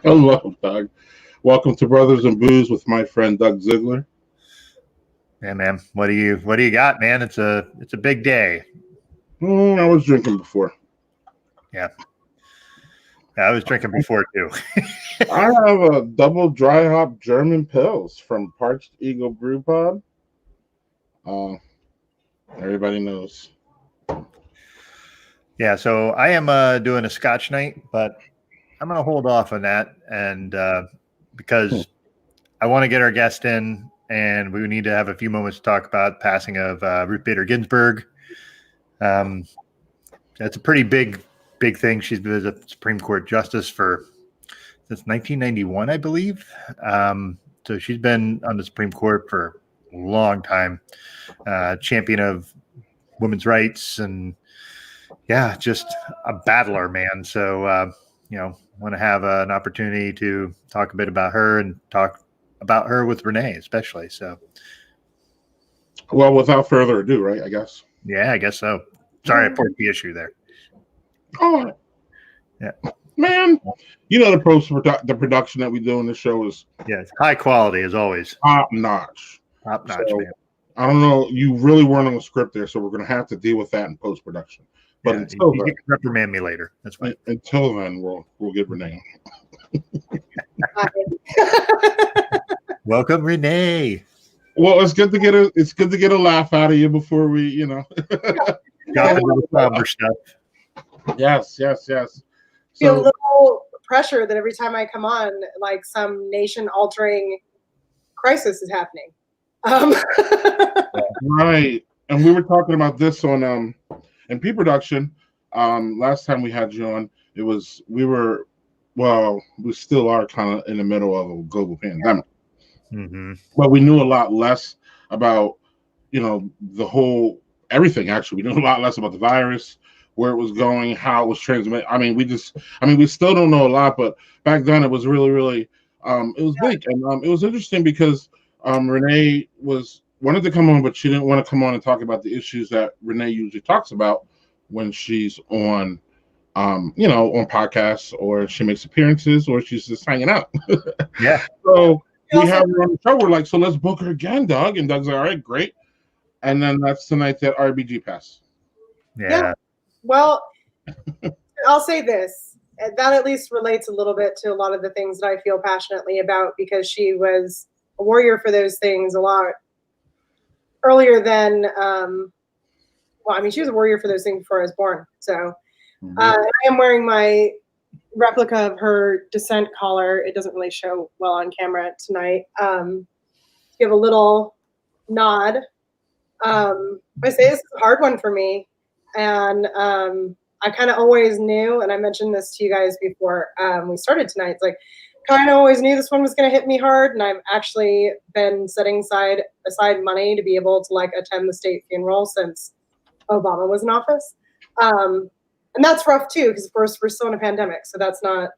Hello, Doug. Welcome to Brothers and Booze with my friend Doug Ziegler. Yeah, man. What do you got, man? It's a big day. I was drinking before. Yeah. I was drinking before too. I have a double dry hop German Pils from Parched Eagle Brew Pub. Everybody knows. Yeah, so I am doing a Scotch night, but I'm going to hold off on that, and because I want to get our guest in, and we need to have a few moments to talk about the passing of Ruth Bader Ginsburg. That's a pretty big thing. She's been a Supreme Court justice since 1991, I believe. So she's been on the Supreme Court for a long time, champion of women's rights, and just a battler, man. So, want to have an opportunity to talk a bit about her and talk about her with Renee, especially. So, well, without further ado, right? I guess. Yeah, I guess so. Sorry, I forced the issue there. Oh, yeah, man. You know the production that we do in the show is it's high quality as always. Top notch, man. I don't know. You really weren't on the script there, so we're going to have to deal with that in post production. But until you can reprimand me later. That's fine. Until then, we'll get Renee. Welcome, Renee. Well, it's good to get a laugh out of you before we, got the somber stuff. Yes. Feel a little pressure that every time I come on, like some nation-altering crisis is happening. Right, and we were talking about this on in pre-production. Last time we had you on, we still are kind of in the middle of a global pandemic. Mm-hmm. But we knew a lot less about, the whole everything. Actually, we knew a lot less about the virus, where it was going, how it was transmitted. We still don't know a lot, but back then it was really, really, it was big, and it was interesting because Renee wanted to come on, but she didn't want to come on and talk about the issues that Renee usually talks about when she's on, on podcasts, or she makes appearances, or she's just hanging out. Yeah. So we have her on the show. We're like, so let's book her again, Doug. And Doug's like, all right, great. And then that's the night that RBG passed. Yeah. Well, I'll say this. That at least relates a little bit to a lot of the things that I feel passionately about, because she was a warrior for those things a lot earlier than, she was a warrior for those things before I was born. So I am wearing my replica of her dissent collar. It doesn't really show well on camera tonight. Give a little nod. I say this is a hard one for me. And I kind of always knew, and I mentioned this to you guys before we started tonight, it's like, kind of always knew this one was going to hit me hard. And I've actually been setting aside money to be able to attend the state funeral since Obama was in office. And that's rough too, because of course we're still in a pandemic. So that's not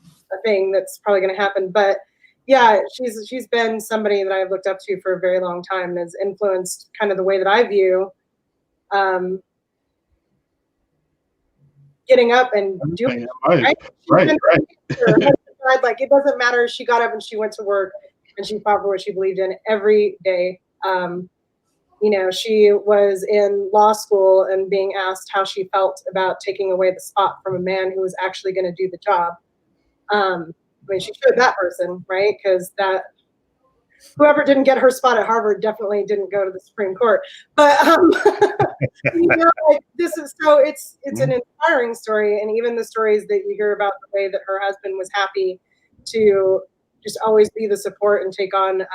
a thing that's probably going to happen. But yeah, she's been somebody that I've looked up to for a very long time, and has influenced kind of the way that I view getting up and doing it. Right. Like, it doesn't matter. She got up and she went to work and she fought for what she believed in every day. She was in law school and being asked how she felt about taking away the spot from a man who was actually going to do the job. She showed that person, right? Because whoever didn't get her spot at Harvard definitely didn't go to the Supreme Court. But this is it's an inspiring story, and even the stories that you hear about the way that her husband was happy to just always be the support and take on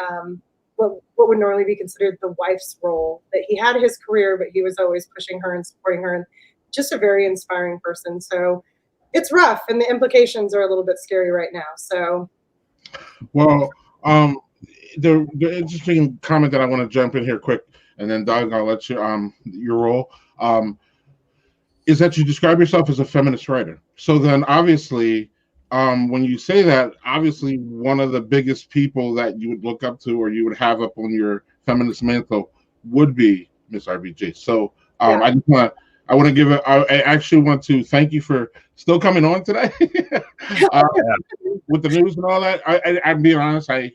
what would normally be considered the wife's role. That he had his career, but he was always pushing her and supporting her, and just a very inspiring person. So it's rough, and the implications are a little bit scary right now. So, well, the interesting comment that I want to jump in here quick, and then Doug, I'll let you your role, is that you describe yourself as a feminist writer. So then obviously, when you say that, obviously one of the biggest people that you would look up to, or you would have up on your feminist mantle, would be Miss RBG. So I just want to I want to give it. I actually want to thank you for still coming on today with the news and all that. I'm being honest. I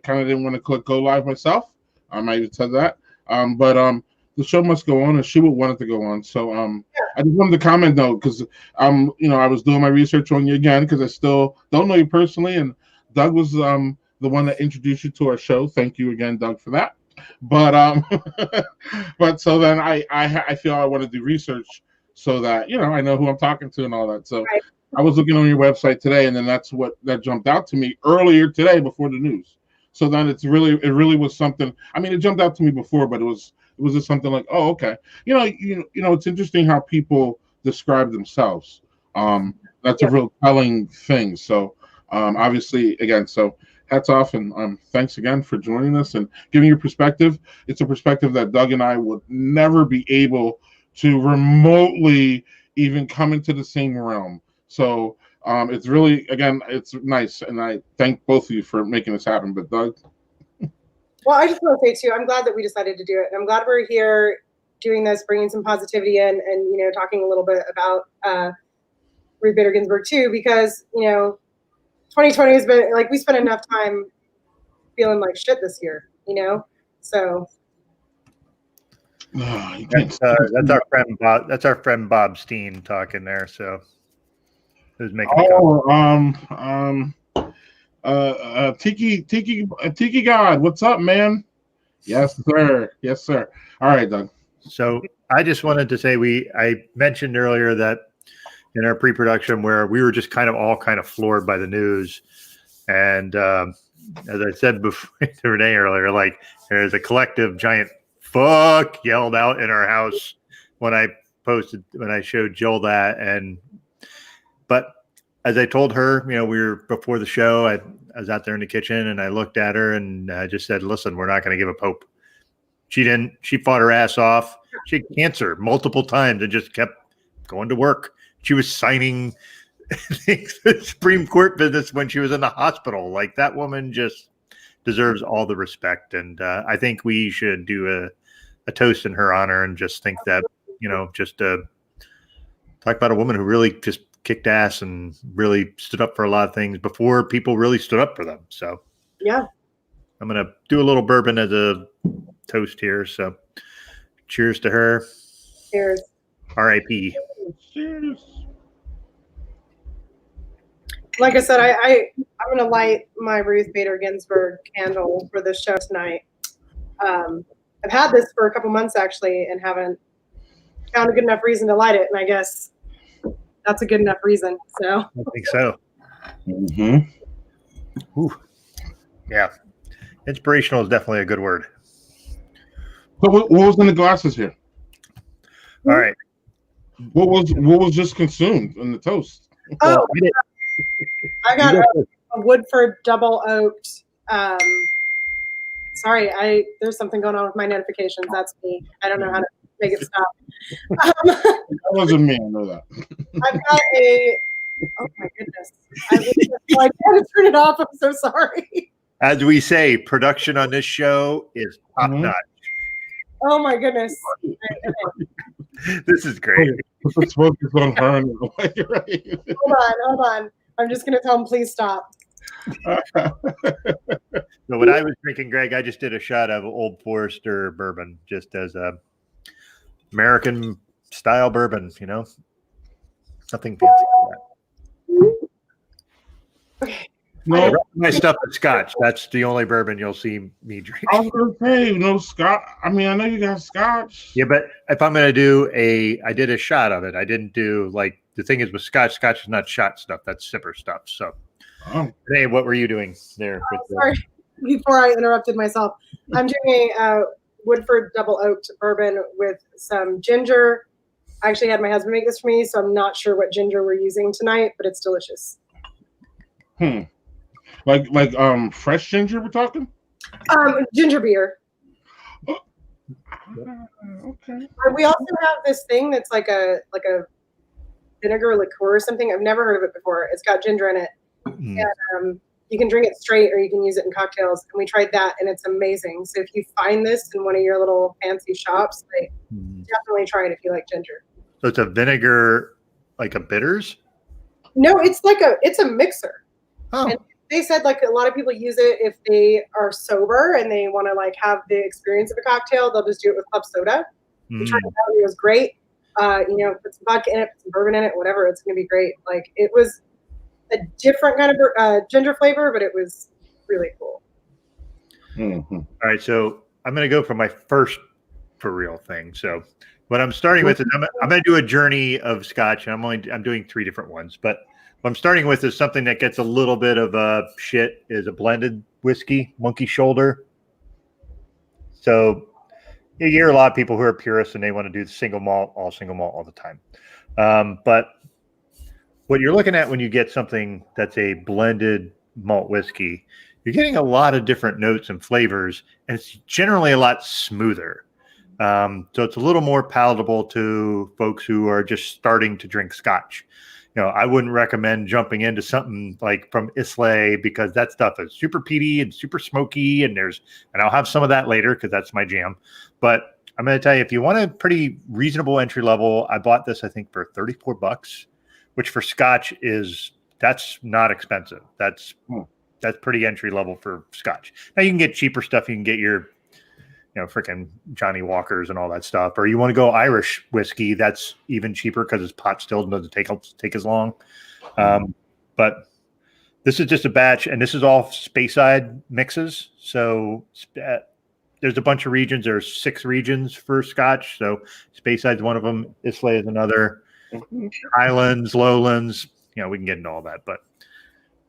kind of didn't want to click go live myself. I might have said that. But the show must go on, and she would want it to go on. So I just wanted to comment though, because I was doing my research on you again because I still don't know you personally, and Doug was the one that introduced you to our show. Thank you again, Doug, for that. But but so then I feel I want to do research so that I know who I'm talking to and all that. So Right. I was looking on your website today, and then that's what that jumped out to me earlier today before the news. So then it really was something. I mean, it jumped out to me before, but it was just something like, oh, okay. It's interesting how people describe themselves. That's a real telling thing. So obviously, again, so hats off and thanks again for joining us and giving your perspective. It's a perspective that Doug and I would never be able to remotely even come into the same realm. So it's really, again, it's nice, and I thank both of you for making this happen. But Doug? Well, I just want to say too, I'm glad that we decided to do it. And I'm glad we're here doing this, bringing some positivity in, and talking a little bit about Ruth Bader Ginsburg too, because 2020 has been like, we spent enough time feeling like shit this year, so. That's our friend Bob. That's our friend Bob Steen talking there. So who's making? Tiki God, what's up, man? Yes, sir. Yes, sir. All right, Doug. So I just wanted to say I mentioned earlier that in our pre-production where we were just kind of floored by the news, and as I said before to Renee earlier, like there's a collective giant fuck yelled out in our house when I showed Jill that, but as I told her, we were before the show, I was out there in the kitchen and I looked at her and I just said, listen, we're not going to give up hope. She fought her ass off. She had cancer multiple times and just kept going to work. She was signing Supreme Court business when she was in the hospital. Like, that woman just deserves all the respect. And I think we should do a toast in her honor and just think that, just talk about a woman who really just kicked ass and really stood up for a lot of things before people really stood up for them. So yeah, I'm going to do a little bourbon as a toast here. So cheers to her. Cheers. R.I.P. Cheers. Like I said, I'm going to light my Ruth Bader Ginsburg candle for the show tonight. I've had this for a couple months actually and haven't found a good enough reason to light it. And I guess that's a good enough reason. So I think so. Mm-hmm. Ooh. Yeah. Inspirational is definitely a good word. So what was in the glasses here? All right. What was just consumed in the toast? Oh, I got a Woodford double oaked. Sorry, there's something going on with my notifications. That's me. I don't know how to make it stop. That wasn't me. I know that. I've got oh my goodness. I can't turn it off. I'm so sorry. As we say, production on this show is top notch. Oh my goodness. This is great. Let's focus on her. Right. Hold on. I'm just going to tell him, please stop. So when I was drinking, Greg, I just did a shot of Old Forester bourbon, just as a American style bourbon, nothing fancy. Okay. No, my stuff is Scotch. That's the only bourbon you'll see me drink. I was gonna say no Scotch. I mean, I know you got Scotch. Yeah, but if I'm gonna do I did a shot of it. I didn't do the thing is with Scotch. Scotch is not shot stuff. That's sipper stuff. So, Renee, what were you doing there? Sorry, before I interrupted myself, I'm doing a Woodford double oaked bourbon with some ginger. I actually had my husband make this for me, so I'm not sure what ginger we're using tonight, but it's delicious. Like fresh ginger we're talking? Ginger beer. Okay. We also have this thing that's like a vinegar liqueur or something. I've never heard of it before. It's got ginger in it. And you can drink it straight or you can use it in cocktails. And we tried that and it's amazing. So if you find this in one of your little fancy shops, definitely try it if you like ginger. So it's a vinegar, like a bitters? No, it's a mixer. Oh. And they said like a lot of people use it if they are sober and they want to like have the experience of a cocktail. They'll just do it with club soda. We tried it out. It was great. Put some vodka in it, put some bourbon in it, whatever. It's going to be great. Like it was a different kind of ginger flavor, but it was really cool. Mm-hmm. All right. So I'm going to go for my first for real thing. So what I'm starting with is I'm going to do a journey of Scotch, and I'm doing 3 different ones, but what I'm starting with is something that gets a little bit of shit is a blended whiskey, Monkey Shoulder. So you hear a lot of people who are purists and they want to do the single malt all the time. But what you're looking at when you get something that's a blended malt whiskey, you're getting a lot of different notes and flavors, and it's generally a lot smoother. So it's a little more palatable to folks who are just starting to drink Scotch. I wouldn't recommend jumping into something like from Islay because that stuff is super peaty and super smoky, and I'll have some of that later because that's my jam. But I'm going to tell you, if you want a pretty reasonable entry level, I bought this, I think, for $34, which for Scotch that's not expensive. That's pretty entry level for Scotch. Now you can get cheaper stuff. You can get your freaking Johnny Walkers and all that stuff. Or you want to go Irish whiskey, that's even cheaper because it's pot stilled and doesn't take as long. But this is just a batch, and this is all Speyside mixes. So there's a bunch of regions. There's 6 regions for Scotch. So Speyside's one of them. Islay is another. Highlands, Lowlands. We can get into all that, but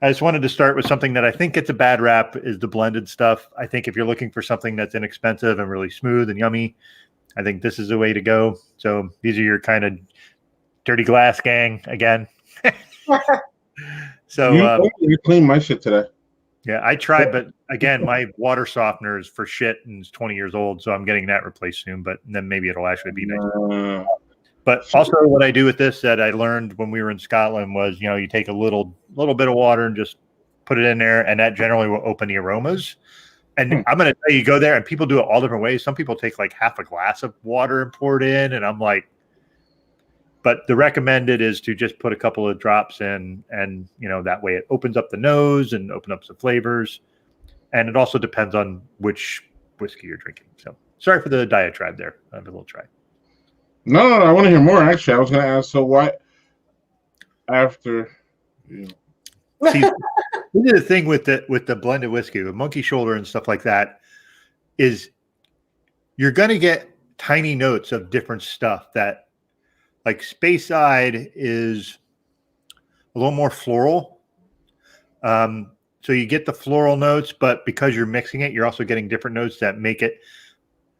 I just wanted to start with something that I think gets a bad rap is the blended stuff. I think if you're looking for something that's inexpensive and really smooth and yummy, I think this is the way to go. So these are your kind of dirty glass gang again. So you cleaned my shit today. Yeah, I tried, but again, my water softener is for shit and it's 20 years old, so I'm getting that replaced soon. But then maybe it'll actually be nice. But also, what I do with this that I learned when we were in Scotland was, you take a little bit of water and just put it in there, and that generally will open the aromas. And I'm going to tell you, go there, and people do it all different ways. Some people take like half a glass of water and pour it in, and I'm like, but the recommended is to just put a couple of drops in, and that way it opens up the nose and opens up some flavors. And it also depends on which whiskey you're drinking. So sorry for the diatribe there. I have a little try. No, I want to hear more. Actually, I was going to ask. So, why after? See, we did a thing with the blended whiskey, with Monkey Shoulder and stuff like that. Is you're going to get tiny notes of different stuff that, like Speyside, is a little more floral. So you get the floral notes, but because you're mixing it, you're also getting different notes that make it.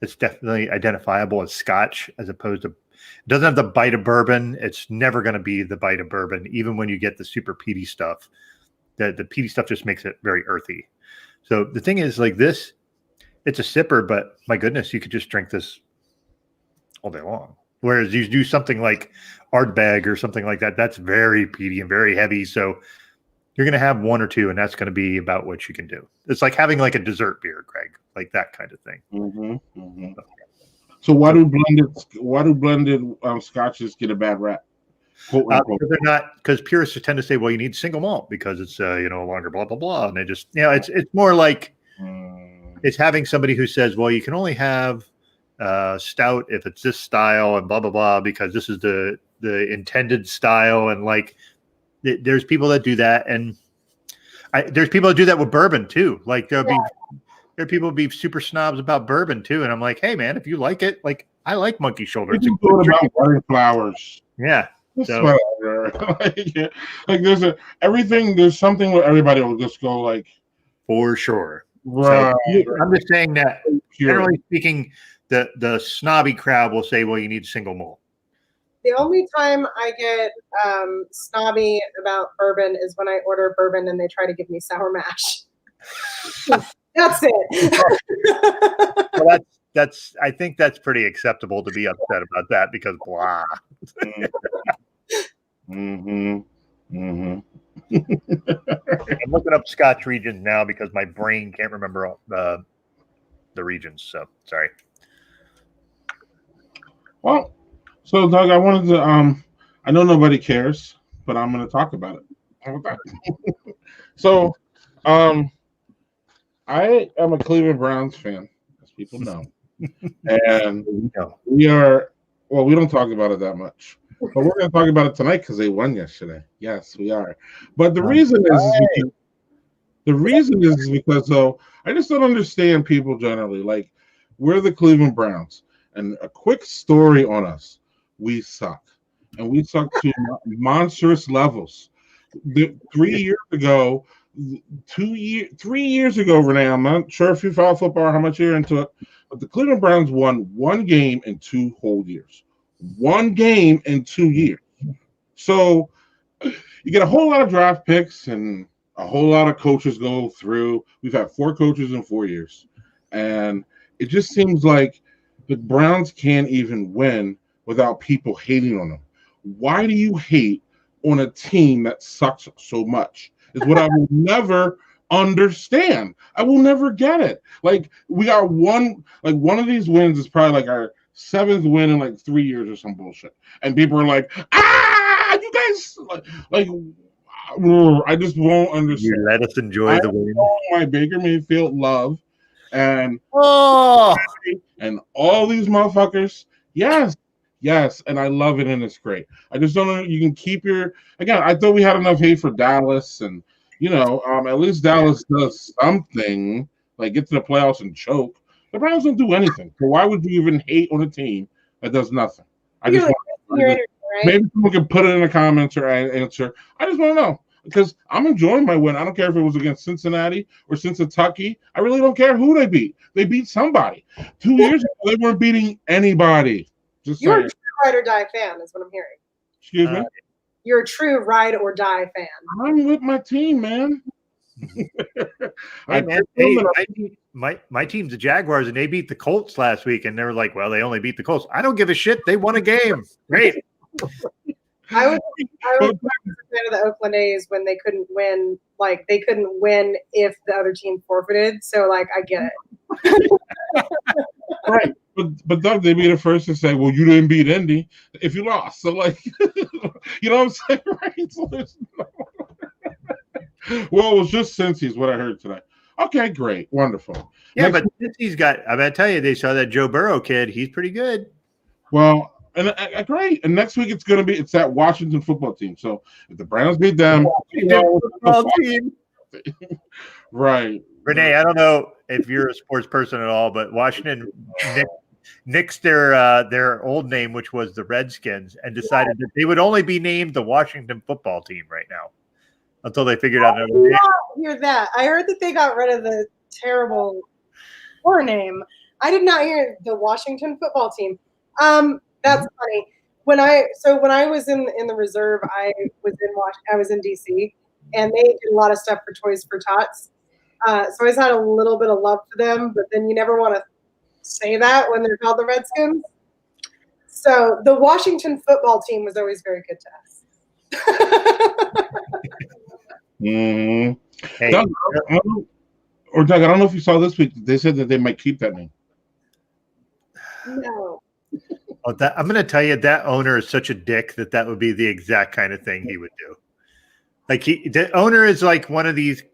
It's definitely identifiable as Scotch as opposed to, it doesn't have the bite of bourbon. It's never going to be the bite of bourbon, even when you get the super peaty stuff. The peaty stuff just makes it very earthy. So the thing is, like this, it's a sipper, but my goodness, you could just drink this all day long. Whereas you do something like Ardbeg or something like that, that's very peaty and very heavy. So you're going to have 1 or 2, and that's going to be about what you can do. It's like having like a dessert beer, Greg, like that kind of thing. Mm-hmm, mm-hmm. So why do blended scotches get a bad rap? Because purists tend to say, well, you need single malt because it's longer, blah blah blah, and they just it's more like it's having somebody who says, well, you can only have stout if it's this style and blah blah blah because this is the intended style, and like. There's people that do that, and there's people that do that with bourbon too. Like there are people who be super snobs about bourbon too, and I'm like, hey man, if you like it, like I like Monkey Shoulder. It's about wedding flowers. Yeah. So like there's everything. There's something where everybody will just go like for sure. Right. So, I'm just saying that generally speaking, the snobby crowd will say, well, you need single malt. The only time I get snobby about bourbon is when I order bourbon and they try to give me sour mash. That's it. Well, that's. I think that's pretty acceptable to be upset about that because blah. Mm-hmm. Mm-hmm. I'm looking up Scotch regions now because my brain can't remember all the regions. So sorry. Well. So, Doug, I wanted to. I know nobody cares, but I'm going to talk about it. How about that? So, um, I am a Cleveland Browns fan, as people know, and No. we are. Well, we don't talk about it that much, but we're going to talk about it tonight because they won yesterday. Yes, we are. But the reason is because though I just don't understand people generally. Like we're the Cleveland Browns, and a quick story on us: we suck, and we suck to monstrous levels. 3 years ago, 3 years ago, Renee. I'm not sure if you follow football or how much you're into it, but the Cleveland Browns won one game in 2 whole years. One game in 2 years. So you get a whole lot of draft picks and a whole lot of coaches go through. We've had 4 coaches in 4 years. And it just seems like the Browns can't even win without people hating on them. Why do you hate on a team that sucks so much? Is what I will never understand. I will never get it. Like we got one of these wins is probably like our 7th win in like 3 years or some bullshit. And people are like, you guys like I just won't understand. You let us enjoy the win. My Baker Mayfield love and Oh, all these motherfuckers. Yes, and I love it and it's great. I just don't know. You can keep your again. I thought we had enough hate for Dallas, and at least Dallas does something like get to the playoffs and choke. The Browns don't do anything. So why would you even hate on a team that does nothing? Maybe someone can put it in the comments or answer. I just want to know because I'm enjoying my win. I don't care if it was against Cincinnati or Cincinnati. I really don't care who they beat. They beat somebody. 2 years ago, they weren't beating anybody. You're a true ride or die fan, is what I'm hearing. Excuse me? You're a true ride or die fan. I'm with my team, man. My team's the Jaguars, and they beat the Colts last week, and they were like, well, they only beat the Colts. I don't give a shit. They won a game. Great. I was a fan of the Oakland A's when they couldn't win. Like, they couldn't win if the other team forfeited. So, like, I get it. Right. But Doug, they'd be the first to say, well, you didn't beat Indy if you lost. So, like, you know what I'm saying? Right? So well, it was just Cincy is what I heard today. Okay, great. Wonderful. Yeah, but Cincy's got, I'm going to tell you, they saw that Joe Burrow kid. He's pretty good. Well, and great. And next week it's that Washington football team. So if the Browns beat them, football team. Right. Renee, I don't know if you're a sports person at all, but Washington nixed their old name, which was the Redskins, and decided that they would only be named the Washington football team right now until they figured out another name. I hear that. I heard that they got rid of the terrible poor name. I did not hear the Washington football team. That's funny. When I was in the reserve, I was in DC, and they did a lot of stuff for Toys for Tots. So I always had a little bit of love for them, but then you never want to say that when they're called the Redskins. So the Washington football team was always very good to us. Hey, Doug, I don't know if you saw this week. They said that they might keep that name. No. I'm going to tell you, that owner is such a dick that would be the exact kind of thing he would do. Like the owner is like one of these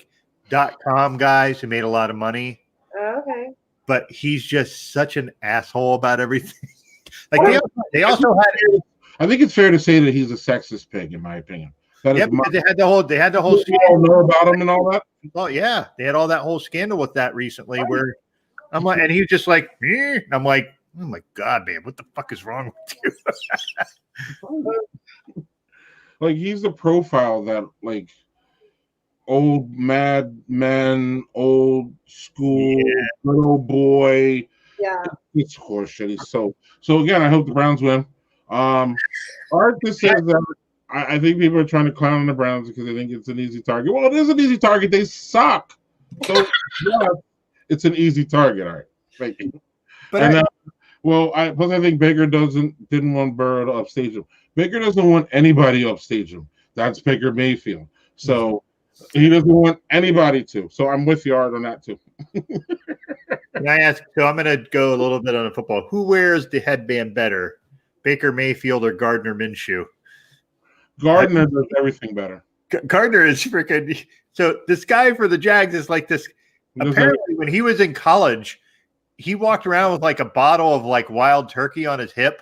.com guys who made a lot of money. Okay. But he's just such an asshole about everything. Like they also had. I think it's fair to say that he's a sexist pig, in my opinion. Because they had the whole. You all know about him and all that. Oh yeah, they had all that whole scandal with that recently. Where I'm like, and he was just like, and I'm like, oh my god, man, what the fuck is wrong with you? Like he's the profile that like old mad men, old school little boy. Yeah, it's horseshit. He's so again. I hope the Browns win. Arthur says that I think people are trying to clown on the Browns because they think it's an easy target. Well, it is an easy target. They suck. So yeah, it's an easy target. All right. Thank you. But plus I think Baker didn't want Burrow to upstage him. Baker doesn't want anybody to upstage him. That's Baker Mayfield. So he doesn't want anybody to. So I'm with you, Art, on that too. Can I ask? So I'm going to go a little bit on the football. Who wears the headband better, Baker Mayfield or Gardner Minshew. Gardner does everything better. Gardner is freaking. So this guy for the Jags is like this. Apparently, when he was in college, he walked around with like a bottle of like wild turkey on his hip,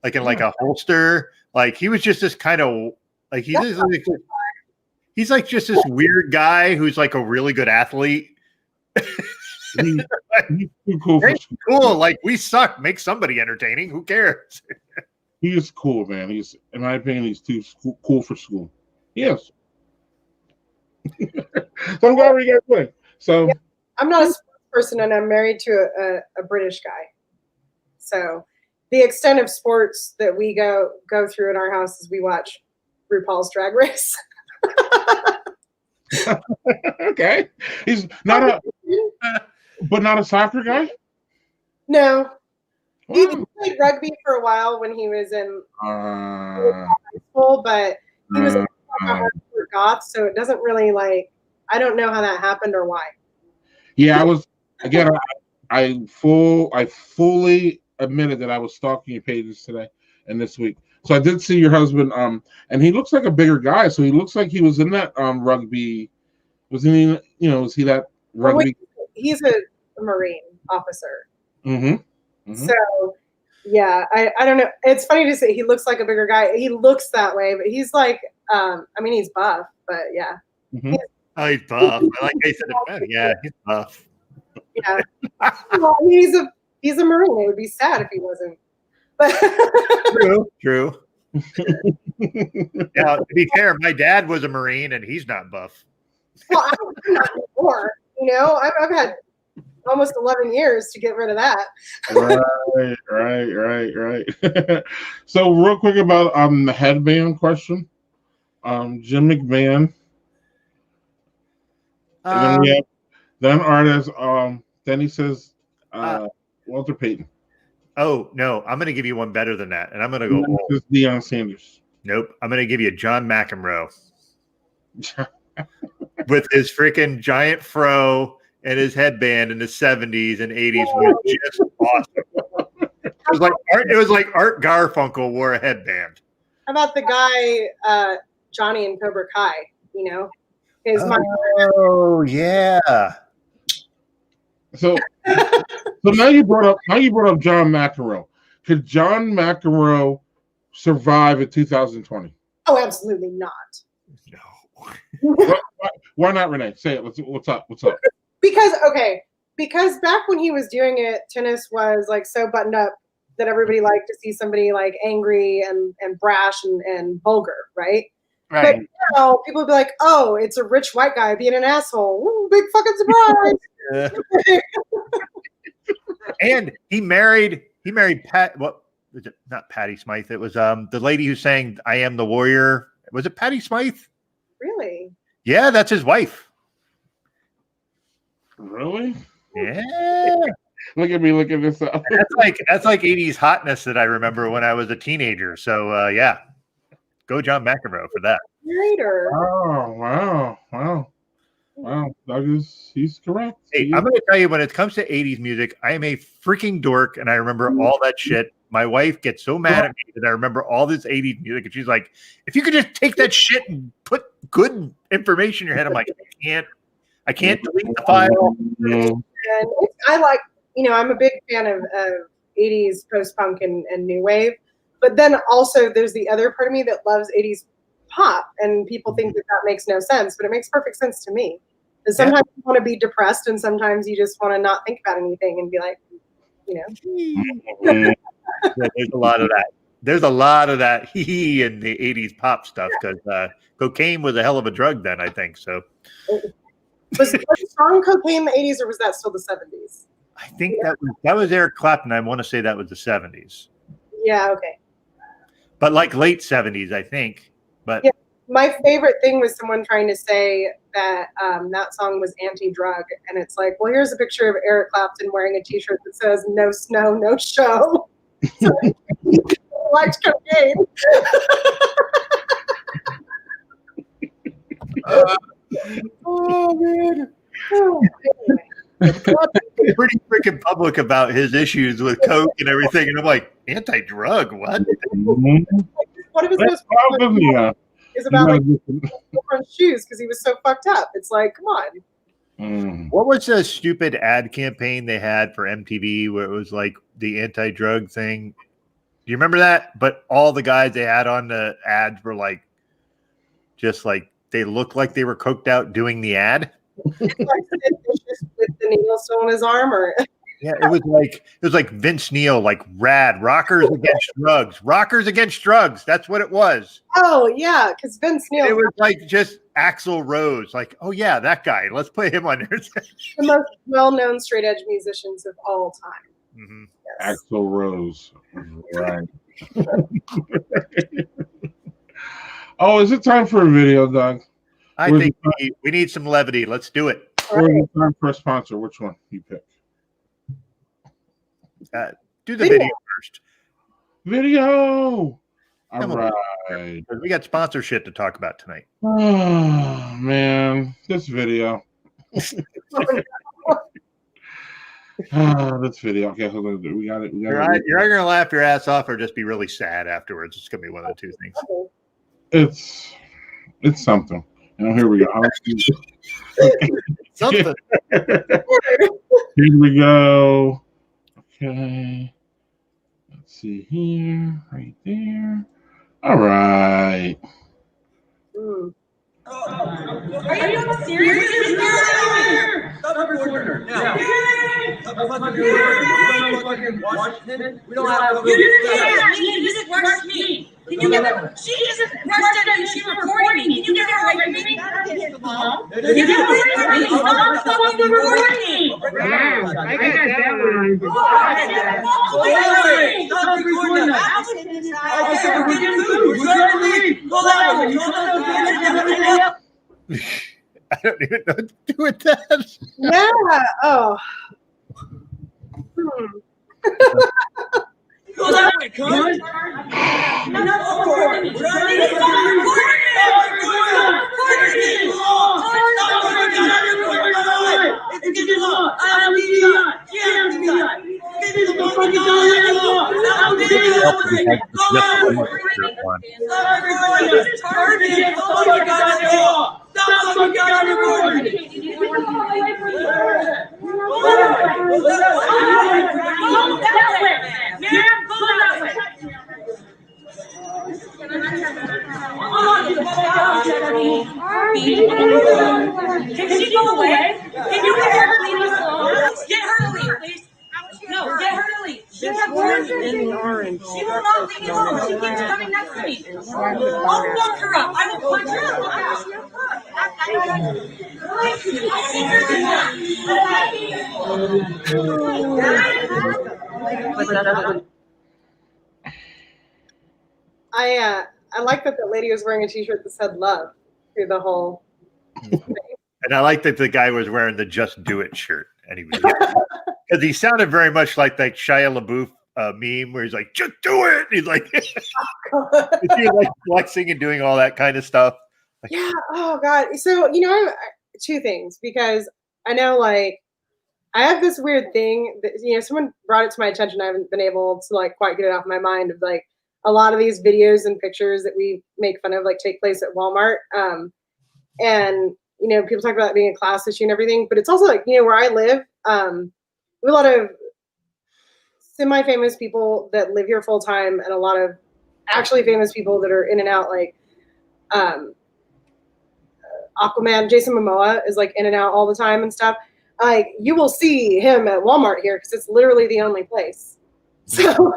like in like a holster. Like he was just this kind of like he's like just this weird guy who's like a really good athlete. He's too cool. Cool. Like we suck. Make somebody entertaining. Who cares? He is cool, man. He's, in my opinion, he's too cool for school. Yes. So I'm glad we got playing. So yeah. I'm not a sports person, and I'm married to a British guy. So the extent of sports that we go through in our house is we watch RuPaul's Drag Race. Okay, he's not not a soccer guy. No, Wow. he played rugby for a while when he was in high school, but he was a goth, so it doesn't really like. I don't know how that happened or why. Yeah, I was again. I fully admitted that I was stalking your pages today and this week. So I did see your husband, and he looks like a bigger guy. So he looks like he was in that rugby. Was he? Was he that rugby? Well, he's a Marine officer. Mm-hmm. So yeah, I don't know. It's funny to say he looks like a bigger guy. He looks that way, but he's like, I mean, he's buff, but yeah. Mm-hmm. Oh, he's buff. I like how you said it. Yeah, he's buff. Yeah. Well, he's a Marine. It would be sad if he wasn't. But True. Now, to be fair, my dad was a Marine, and he's not buff. Well, I'm not anymore. I've had almost 11 years to get rid of that. Right. So real quick about the headband question. Jim McMahon. And then we have then artist. Then he says Walter Payton. Oh no, I'm going to give you one better than that, and I'm going to go. This is Deion Sanders. Nope, I'm going to give you John McEnroe with his freaking giant fro and his headband in the 70s and 80s was just awesome. It was like Art Garfunkel wore a headband. How about the guy Johnny in Cobra Kai? Oh yeah. So now you brought up John McEnroe. Could John McEnroe survive in 2020? Oh, absolutely not. No. Why not, Renee? Say it. What's up? Because back when he was doing it, tennis was like so buttoned up that everybody liked to see somebody like angry and brash and vulgar, right? Right. But now people would be like, "Oh, it's a rich white guy being an asshole. Ooh, big fucking surprise!" And he married Pat. What was it? Not Patty Smythe. It was the lady who sang "I Am the Warrior." Was it Patty Smythe? Really? Yeah, that's his wife. Really? Yeah. Look at me looking this up. That's like 80s hotness that I remember when I was a teenager. So yeah. Go John McEnroe for that. Later. Oh, wow. He's correct. Hey, I'm going to tell you, when it comes to 80s music, I am a freaking dork, and I remember all that shit. My wife gets so mad at me that I remember all this 80s music, and she's like, if you could just take that shit and put good information in your head. I'm like, I can't delete the file. And I like, I'm a big fan of 80s post-punk and new wave. But then also there's the other part of me that loves 80s pop, and people think that makes no sense, but it makes perfect sense to me. And sometimes you want to be depressed, and sometimes you just want to not think about anything and be like, Yeah, there's a lot of that. There's a lot of that in the 80s pop stuff, because cocaine was a hell of a drug then, I think. So was strong cocaine in the 80s, or was that still the 70s? I think that was Eric Clapton. I want to say that was the 70s. Yeah, okay. But like late 70s, I think. But yeah, my favorite thing was someone trying to say that that song was anti-drug, and it's like, well, here's a picture of Eric Clapton wearing a T-shirt that says "No snow, no show." So he likes cocaine. Oh man! pretty freaking public about his issues with coke and everything, and I'm like, anti-drug? What? One of his most is about like different shoes because he was so fucked up. It's like, come on. What was the stupid ad campaign they had for MTV where it was like the anti-drug thing? Do you remember that? But all the guys they had on the ads were like, just like they looked like they were coked out doing the ad. It's like with the needle still in his arm, or yeah, it was like Vince Neil, like rad rockers against drugs. That's what it was. Oh yeah, because Vince Neil. It was like just Axl Rose, like, oh yeah, that guy. Let's play him on there. The most well-known straight edge musicians of all time. Mm-hmm. Yes. Axl Rose, right? Oh, is it time for a video, Doug? I think we need some levity. Let's do it. Or is it time for a sponsor? Which one you pick? Do the video first. Video. All right. We got sponsorship to talk about tonight. Oh man, this video. This video. Okay, hold on. We got it. You're either gonna laugh your ass off or just be really sad afterwards. It's gonna be one of the two things. It's something. And here we go. Something. Here we go. Okay. Let's see here. Right there. All right. Are you serious? Stop recording now. Washington. We don't have to. You just rushed me. Can you get her? She just rushed at me. She recorded me. Can you get her away from me? Mom. Get away from me. Stop fucking recording me. I got that one. Stop recording us. We're getting food. We're trying to leave. Go out. I don't even know what to do with that. Yeah. Oh. Go that way, cunt. Enough recording. Stop recording. It's getting long. I'm idiot. Give me the fucking Can she go away? Can you get her to leave us alone? Get her to leave, please. No, get her to leave. She's in the orange. She will not leave me alone. She keeps coming next to me. I'll fuck her up. I will punch her up. I like that the lady was wearing a t-shirt that said love through the whole thing. And I like that the guy was wearing the Just Do It shirt. And he was because he sounded very much like that Shia LaBeouf meme where he's like, just do it. He's like, he's like flexing and doing all that kind of stuff. Like, yeah. Oh God. So, two things, because I know like I have this weird thing that, someone brought it to my attention. I haven't been able to like quite get it off my mind of like a lot of these videos and pictures that we make fun of like take place at Walmart. And people talk about it being a class issue and everything, but it's also like, where I live, we have a lot of semi-famous people that live here full time and a lot of actually famous people that are in and out, like Aquaman, Jason Momoa is like in and out all the time and stuff. Like you will see him at Walmart here because it's literally the only place. So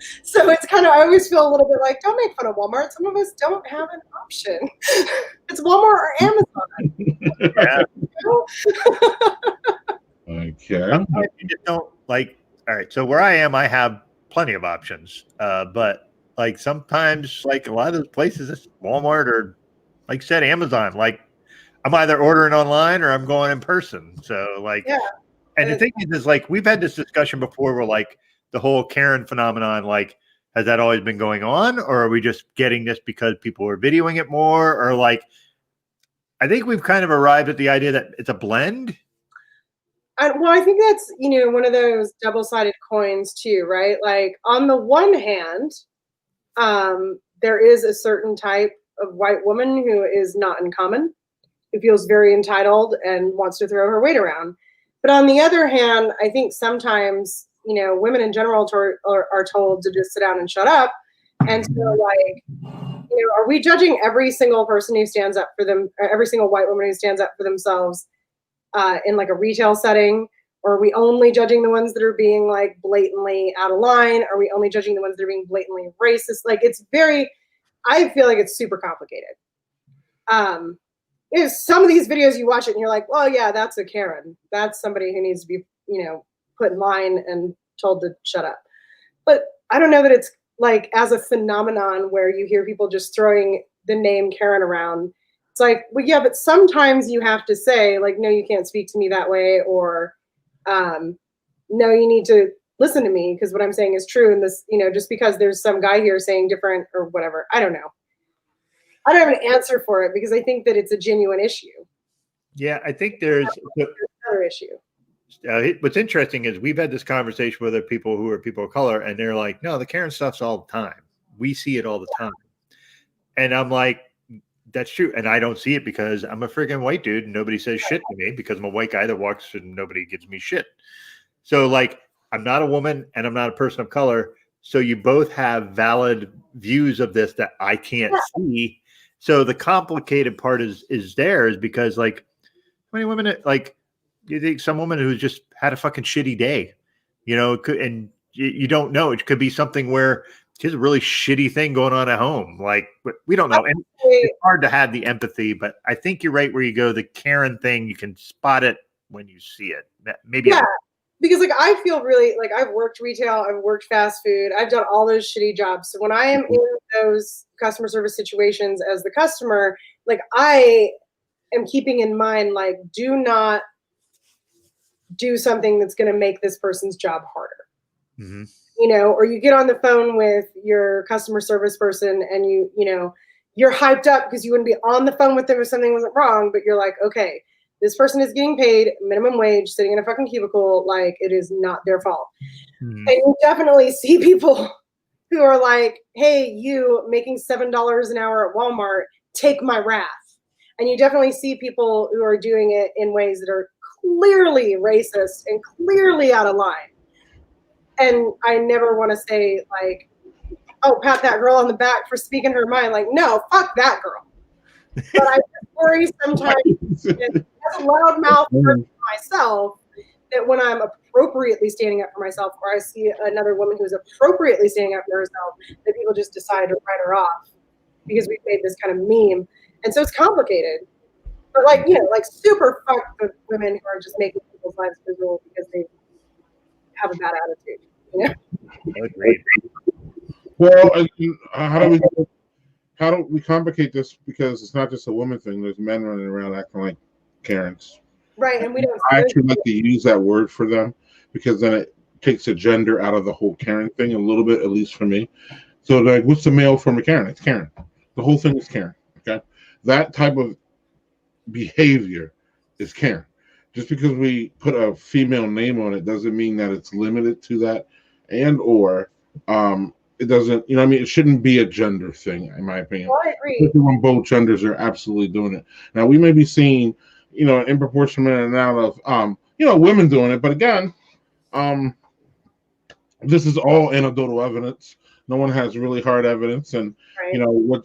it's kind of, I always feel a little bit like, don't make fun of Walmart. Some of us don't have an option. It's Walmart or Amazon. yeah. Okay. Sometimes you just don't like, all right. So where I am, I have plenty of options. But like sometimes like a lot of those places, it's Walmart or like I said, Amazon, like I'm either ordering online or I'm going in person. So like, yeah. And the thing is like, we've had this discussion before where like, the whole Karen phenomenon, like, has that always been going on? Or are we just getting this because people are videoing it more? Or like, I think we've kind of arrived at the idea that it's a blend. I think that's, one of those double-sided coins too, right? Like on the one hand, there is a certain type of white woman who is not uncommon, who feels very entitled and wants to throw her weight around. But on the other hand, I think sometimes, women in general are told to just sit down and shut up. And so, like, are we judging every single person who stands up for them, or every single white woman who stands up for themselves in like a retail setting? Or are we only judging the ones that are being like blatantly out of line? Are we only judging the ones that are being blatantly racist? Like I feel like it's super complicated. Some of these videos you watch it and you're like, well, yeah, that's a Karen. That's somebody who needs to be, put in line and told to shut up. But I don't know that it's like as a phenomenon where you hear people just throwing the name Karen around. It's like, well, yeah, but sometimes you have to say like, no, you can't speak to me that way, or no, you need to listen to me because what I'm saying is true. And this, just because there's some guy here saying different or whatever, I don't know. I don't have an answer for it because I think that it's a genuine issue. Yeah, I think there's another issue. What's interesting is we've had this conversation with other people who are people of color, and they're like, no, the Karen stuff's all the time. We see it all the time. And I'm like, that's true. And I don't see it because I'm a freaking white dude and nobody says shit to me because I'm a white guy that walks and nobody gives me shit. So like, I'm not a woman and I'm not a person of color. So you both have valid views of this that I can't see. So the complicated part is because like, how many women, like, you think some woman who's just had a fucking shitty day, and you don't know. It could be something where she has a really shitty thing going on at home. Like, we don't know. And it's hard to have the empathy, but I think you're right where you go. The Karen thing, you can spot it when you see it. Maybe. Yeah, because like I feel really like I've worked retail, I've worked fast food, I've done all those shitty jobs. So when I am in those customer service situations as the customer, like I am keeping in mind, like, do not do something that's going to make this person's job harder. Mm-hmm. Or you get on the phone with your customer service person and you're hyped up because you wouldn't be on the phone with them if something wasn't wrong, but you're like, okay, this person is getting paid minimum wage, sitting in a fucking cubicle, like it is not their fault. Mm-hmm. And you definitely see people who are like, hey, you making $7 an hour at Walmart, take my wrath. And you definitely see people who are doing it in ways that are clearly racist and clearly out of line. And I never want to say like, oh, pat that girl on the back for speaking her mind. Like, no, fuck that girl. But I just worry sometimes as a loudmouth person myself that when I'm appropriately standing up for myself, or I see another woman who's appropriately standing up for herself, that people just decide to write her off because we've made this kind of meme. And so it's complicated. But like, like super fucked with women who are just making people's lives miserable because they have a bad attitude. Agreed. Well, how do we complicate this? Because it's not just a woman thing. There's men running around acting like Karens. Right, and we don't. I actually like to use that word for them because then it takes a gender out of the whole Karen thing a little bit, at least for me. So like, what's the male form of Karen? It's Karen. The whole thing is Karen. Okay, that type of behavior is Karen. Just because we put a female name on it doesn't mean that it's limited to that, and or it doesn't. It shouldn't be a gender thing, in my opinion. Well, I agree. When both genders are absolutely doing it. Now we may be seeing, in proportionate amount of women doing it, but again, this is all anecdotal evidence. No one has really hard evidence, and right.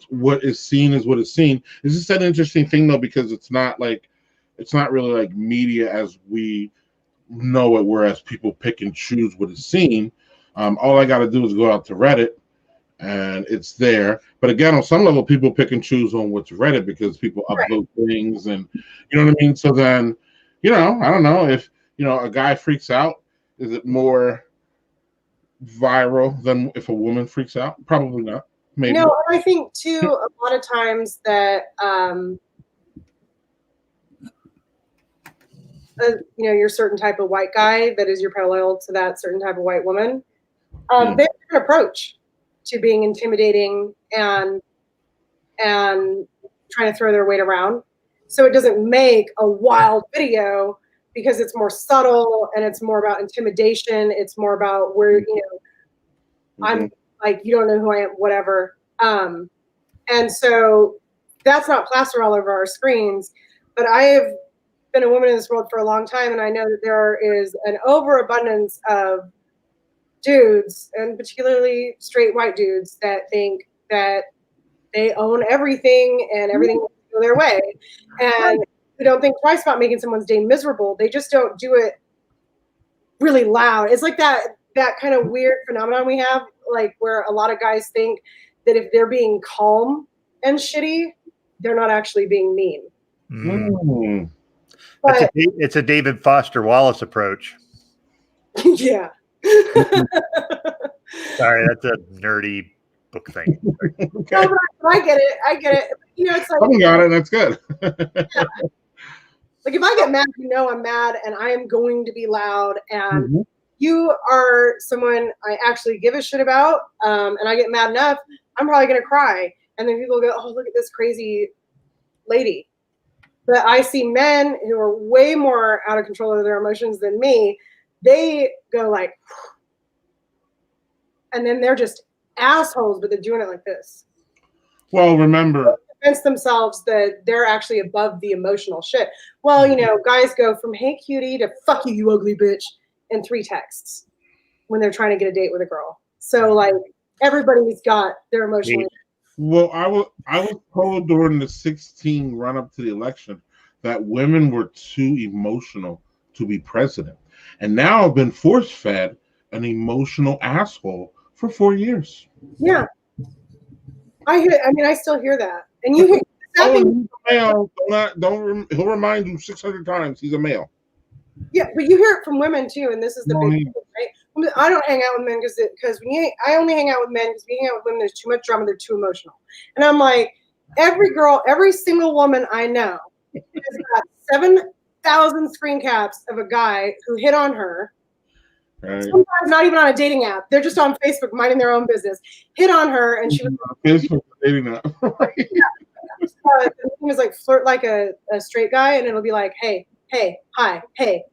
What is seen is what is seen. It's just an interesting thing though, because it's not really like media as we know it, whereas people pick and choose what is seen. All I got to do is go out to Reddit, and it's there. But again, on some level, people pick and choose on what's Reddit because people upload things, and you know what I mean. So then, I don't know if a guy freaks out. Is it more viral than if a woman freaks out? Probably not. Maybe. No, I think too a lot of times that your certain type of white guy that is your parallel to that certain type of white woman. They have an approach to being intimidating and trying to throw their weight around. So it doesn't make a wild video because it's more subtle and it's more about intimidation. It's more about where, I'm like, you don't know who I am, whatever. And so that's not plastered all over our screens. But I have been a woman in this world for a long time, and I know that there is an overabundance of dudes, and particularly straight white dudes, that think that they own everything and everything will go their way. And who don't think twice about making someone's day miserable. They just don't do it really loud. It's like that kind of weird phenomenon we have, like where a lot of guys think that if they're being calm and shitty, they're not actually being mean. Mm. But It's a David Foster Wallace approach. yeah. Sorry, that's a nerdy book thing. Okay. No, but I get it. It's like, Someone got it. That's good. yeah. Like if I get mad, I'm mad, and I am going to be loud. And you are someone I actually give a shit about, and I get mad enough, I'm probably gonna cry. And then people go, "Oh, look at this crazy lady." But I see men who are way more out of control of their emotions than me. They go like, and then they're just assholes, but they're doing it like this. Well, remember, Convince themselves that they're actually above the emotional shit. Well, guys go from "Hey cutie" to "Fuck you, you ugly bitch" in 3 texts when they're trying to get a date with a girl. So like everybody's got their emotional. well, I was told during the 2016 run up to the election that women were too emotional to be president, and now I've been force fed an emotional asshole for 4 years. Yeah, I still hear that, and you hear. Oh, he's a male. He'll remind you 600 times he's a male. Yeah, but you hear it from women too, and this is the big thing, right? I don't hang out with men because I only hang out with men because we hang out with women. There's too much drama. They're too emotional, and I'm like, every single woman I know has got 7,000 screen caps of a guy who hit on her. Right. Sometimes not even on a dating app. They're just on Facebook minding their own business. Hit on her, and she was Facebook dating app. Yeah. The thing is like flirt like a straight guy, and it'll be like, hey, hi, hey,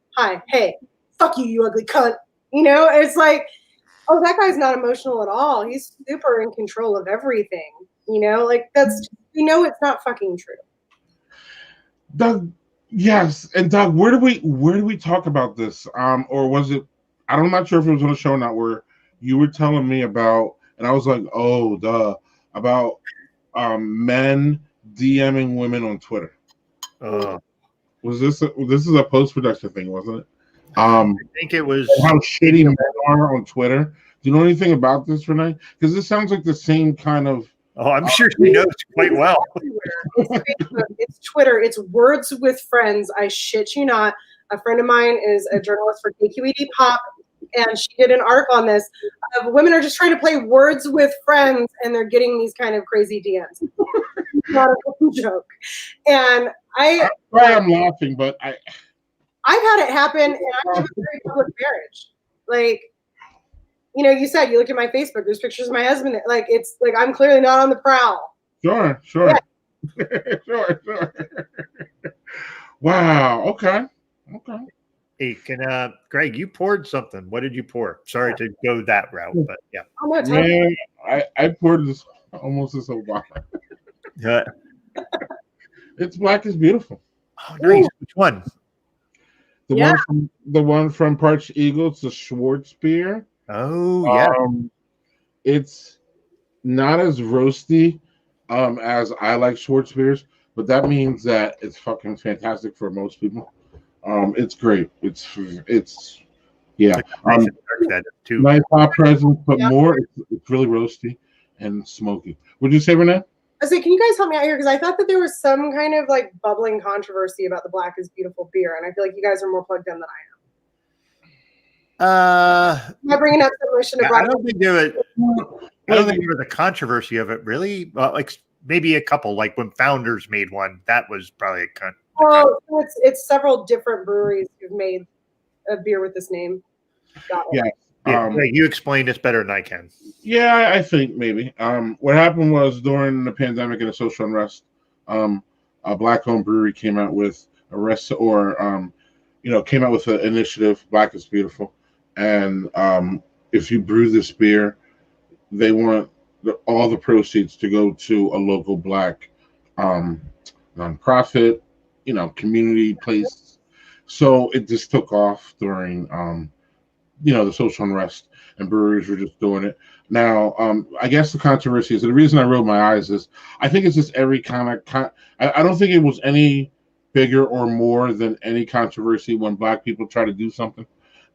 fuck you, you ugly cunt. It's like, oh, that guy's not emotional at all. He's super in control of everything. Like that's it's not fucking true. Doug, yes, and Doug, where do we talk about this? Or was it? I'm not sure if it was on a show or not. Where you were telling me about, and I was like, oh, duh, about men DMing women on Twitter. Was this is a post-production thing, wasn't it? I think it was how shitty men are on Twitter. Do you know anything about this, Renee? Because this sounds like the same kind of. Oh, I'm sure she knows quite well. It's Facebook, it's Twitter, it's Words with Friends. I shit you not. A friend of mine is a journalist for KQED Pop, and she did an article on this. Women are just trying to play Words with Friends, and they're getting these kind of crazy DMs. Not a joke. And I'm laughing, but I've had it happen, and I have a very public marriage. Like, you said you look at my Facebook. There's pictures of my husband. Like, it's like I'm clearly not on the prowl. Sure. Yeah. sure. Wow. Okay. Hey, can Greg, you poured something. What did you pour? Sorry to go that route, but yeah. Man, I poured this almost this whole bottle. Yeah. It's Black is Beautiful. Oh, nice. Ooh. Which one? The one from Parched Eagle. It's the Schwartz beer. Oh yeah. It's not as roasty as I like Schwartz beers, but that means that it's fucking fantastic for most people. It's great. It's yeah. Nice hot presence, but more. It's really roasty and smoky. Would you say, Renee? I say, can you guys help me out here? Because I thought that there was some kind of like bubbling controversy about the Black is Beautiful beer, and I feel like you guys are more plugged in than I am. Am I bringing up something I should have brought up? I don't think there was a controversy of it, really. Like maybe a couple, like when Founders made one, that was probably a Oh, it's several different breweries who've made a beer with this name. Got it. Yeah. You explain this better than I can. Yeah, I think maybe. What happened was during the pandemic and the social unrest, a black-owned brewery came out with came out with an initiative, Black is Beautiful, and if you brew this beer, they want all the proceeds to go to a local Black nonprofit, community place. So it just took off during, the social unrest, and breweries were just doing it. Now, I guess the controversy is, the reason I rolled my eyes is, I think it's just every I don't think it was any bigger or more than any controversy when Black people try to do something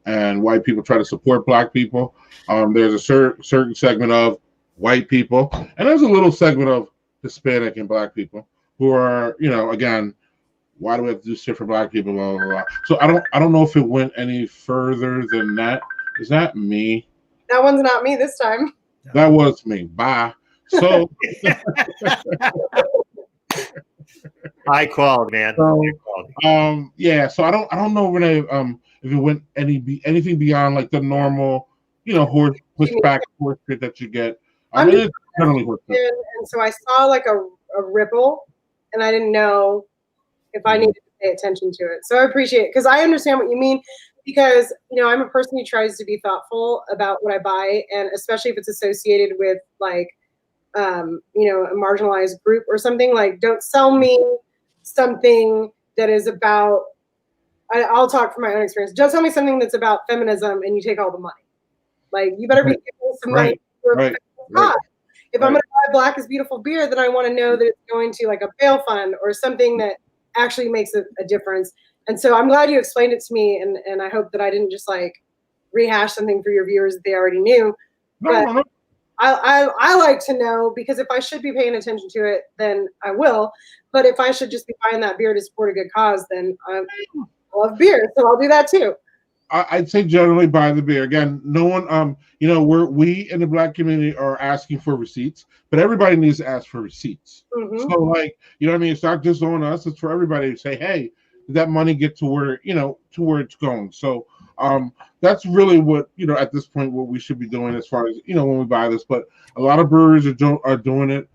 and white people try to support Black people. There's a certain segment of white people, and there's a little segment of Hispanic and Black people who are, again, why do we have to do shit for Black people? Blah, blah, blah. So I don't know if it went any further than that. Is that me? That one's not me this time. That was me. Bye. So high quality, man. High quality. Yeah. So I don't know, Renee, if it went anything beyond like the normal, horse pushback horse shit that you get. It's generally horse shit. And so I saw like a ripple, and I didn't know if I needed to pay attention to it. So I appreciate it, because I understand what you mean, because, I'm a person who tries to be thoughtful about what I buy, and especially if it's associated with like, a marginalized group or something. Like, don't sell me something that is about, I'll talk from my own experience. Don't tell me something that's about feminism and you take all the money. Like, you better be giving some money for a cause. If I'm going to buy Black is Beautiful beer, then I want to know that it's going to like a bail fund or something that actually makes a difference. And so I'm glad you explained it to me, and I hope that I didn't just like rehash something for your viewers that they already knew. No. I like to know, because if I should be paying attention to it, then I will. But if I should just be buying that beer to support a good cause, then I love beer, so I'll do that too. I'd say generally buy the beer. Again, no one, we in the Black community are asking for receipts, but everybody needs to ask for receipts. Mm-hmm. So, like, it's not just on us; it's for everybody to say, "Hey, did that money get to where it's going?" So, that's really what at this point what we should be doing as far as when we buy this. But a lot of breweries are doing it.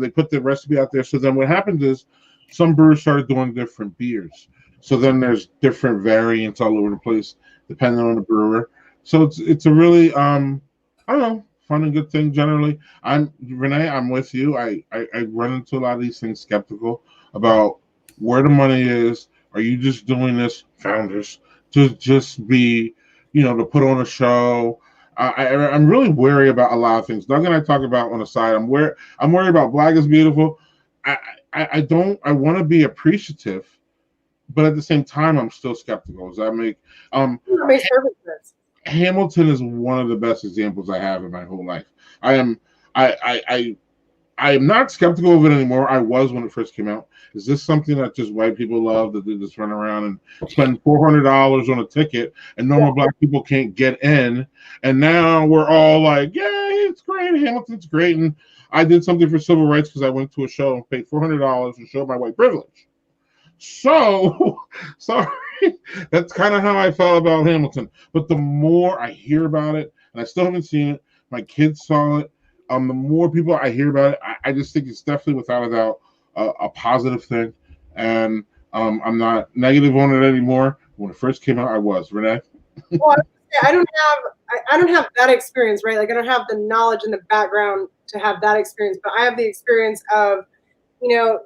They put the recipe out there. So then what happens is some brewers started doing different beers. So then there's different variants all over the place depending on the brewer. So it's a really I don't know, fun and good thing generally. Renee, I'm with you. I run into a lot of these things skeptical about where the money is. Are you just doing this, founders, to just be, to put on a show? I'm really wary about a lot of things. Doug and I talk about on the side. I'm worried about Black is Beautiful. I want to be appreciative, but at the same time, I'm still skeptical. Does that make makes perfect sense? Hamilton is one of the best examples I have in my whole life. I am not skeptical of it anymore. I was when it first came out. Is this something that just white people love, that they just run around and spend $400 on a ticket and normal Black people can't get in? And now we're all like, yay, it's great. Hamilton's great. And I did something for civil rights because I went to a show and paid $400 to show my white privilege. So, sorry, that's kind of how I felt about Hamilton. But the more I hear about it, and I still haven't seen it, my kids saw it, the more people I hear about it, I just think it's definitely, without a doubt, a positive thing. And I'm not negative on it anymore. When it first came out, I was. Renee? Well, I don't have that experience, right? Like, I don't have the knowledge and the background to have that experience, but I have the experience of,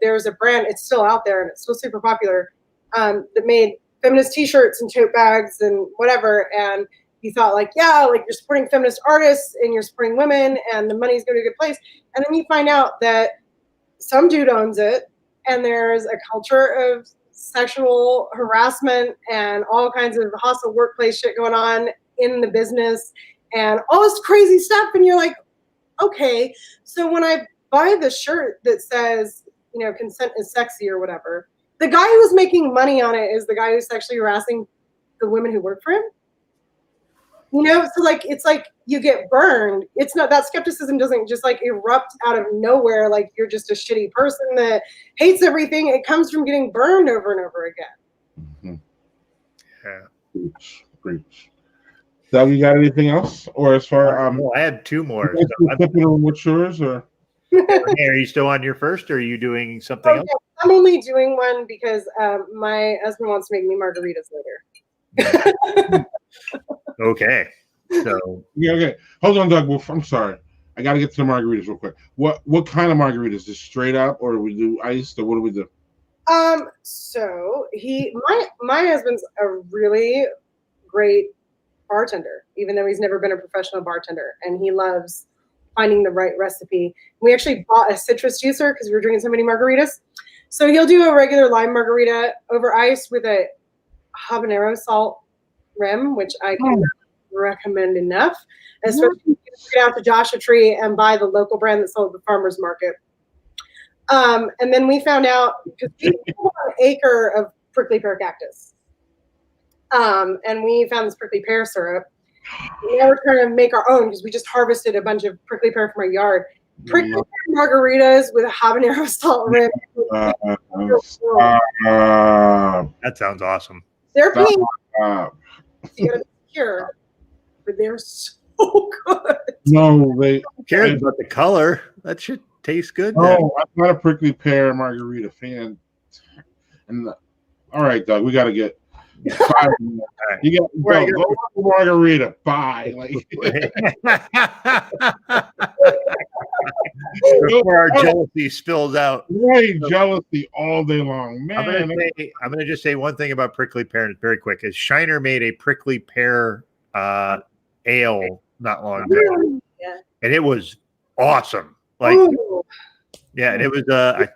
there's a brand, it's still out there and it's still super popular, that made feminist t-shirts and tote bags and whatever. And you thought like, yeah, like you're supporting feminist artists and you're supporting women and the money's going to a good place. And then you find out that some dude owns it and there's a culture of sexual harassment and all kinds of hostile workplace shit going on in the business and all this crazy stuff. And you're like, okay. So when I buy the shirt that says, consent is sexy or whatever, the guy who's making money on it is the guy who's sexually harassing the women who work for him. So like, it's like you get burned. It's not, that skepticism doesn't just like erupt out of nowhere. Like you're just a shitty person that hates everything. It comes from getting burned over and over again. Mm-hmm. Yeah. Preach. Doug, you got anything else? Or as far I had two more. What's yours or? Renee, are you still on your first, or are you doing something else? I'm only doing one because my husband wants to make me margaritas later. Okay. So Yeah, okay. Hold on, Doug. Well, I'm sorry. I got to get to the margaritas real quick. What kind of margaritas? Just straight up, or do we do iced, or what do we do? So my husband's a really great bartender, even though he's never been a professional bartender, and he loves finding the right recipe. We actually bought a citrus juicer because we were drinking so many margaritas. So he'll do a regular lime margarita over ice with a habanero salt rim, which I can recommend enough, especially if you get out to Joshua Tree and buy the local brand that's sold at the farmer's market. And then we found out, because we have an acre of prickly pear cactus. And we found this prickly pear syrup. Now we're trying to make our own because we just harvested a bunch of prickly pear from our yard. Prickly pear margaritas with a habanero salt rim. that sounds awesome. They're pink. You gotta be pure, but they're so good. No, they Who cares about the color? That should taste good. No, I'm not a prickly pear margarita fan. And all right, Doug, we got to get. Five. You got go margarita. Bye. Like, before our jealousy spills out. right, jealousy all day long, man. I'm gonna just say one thing about prickly pear, very quick. Is Shiner made a prickly pear ale not long ago, and it was awesome. Like, yeah, and it was. I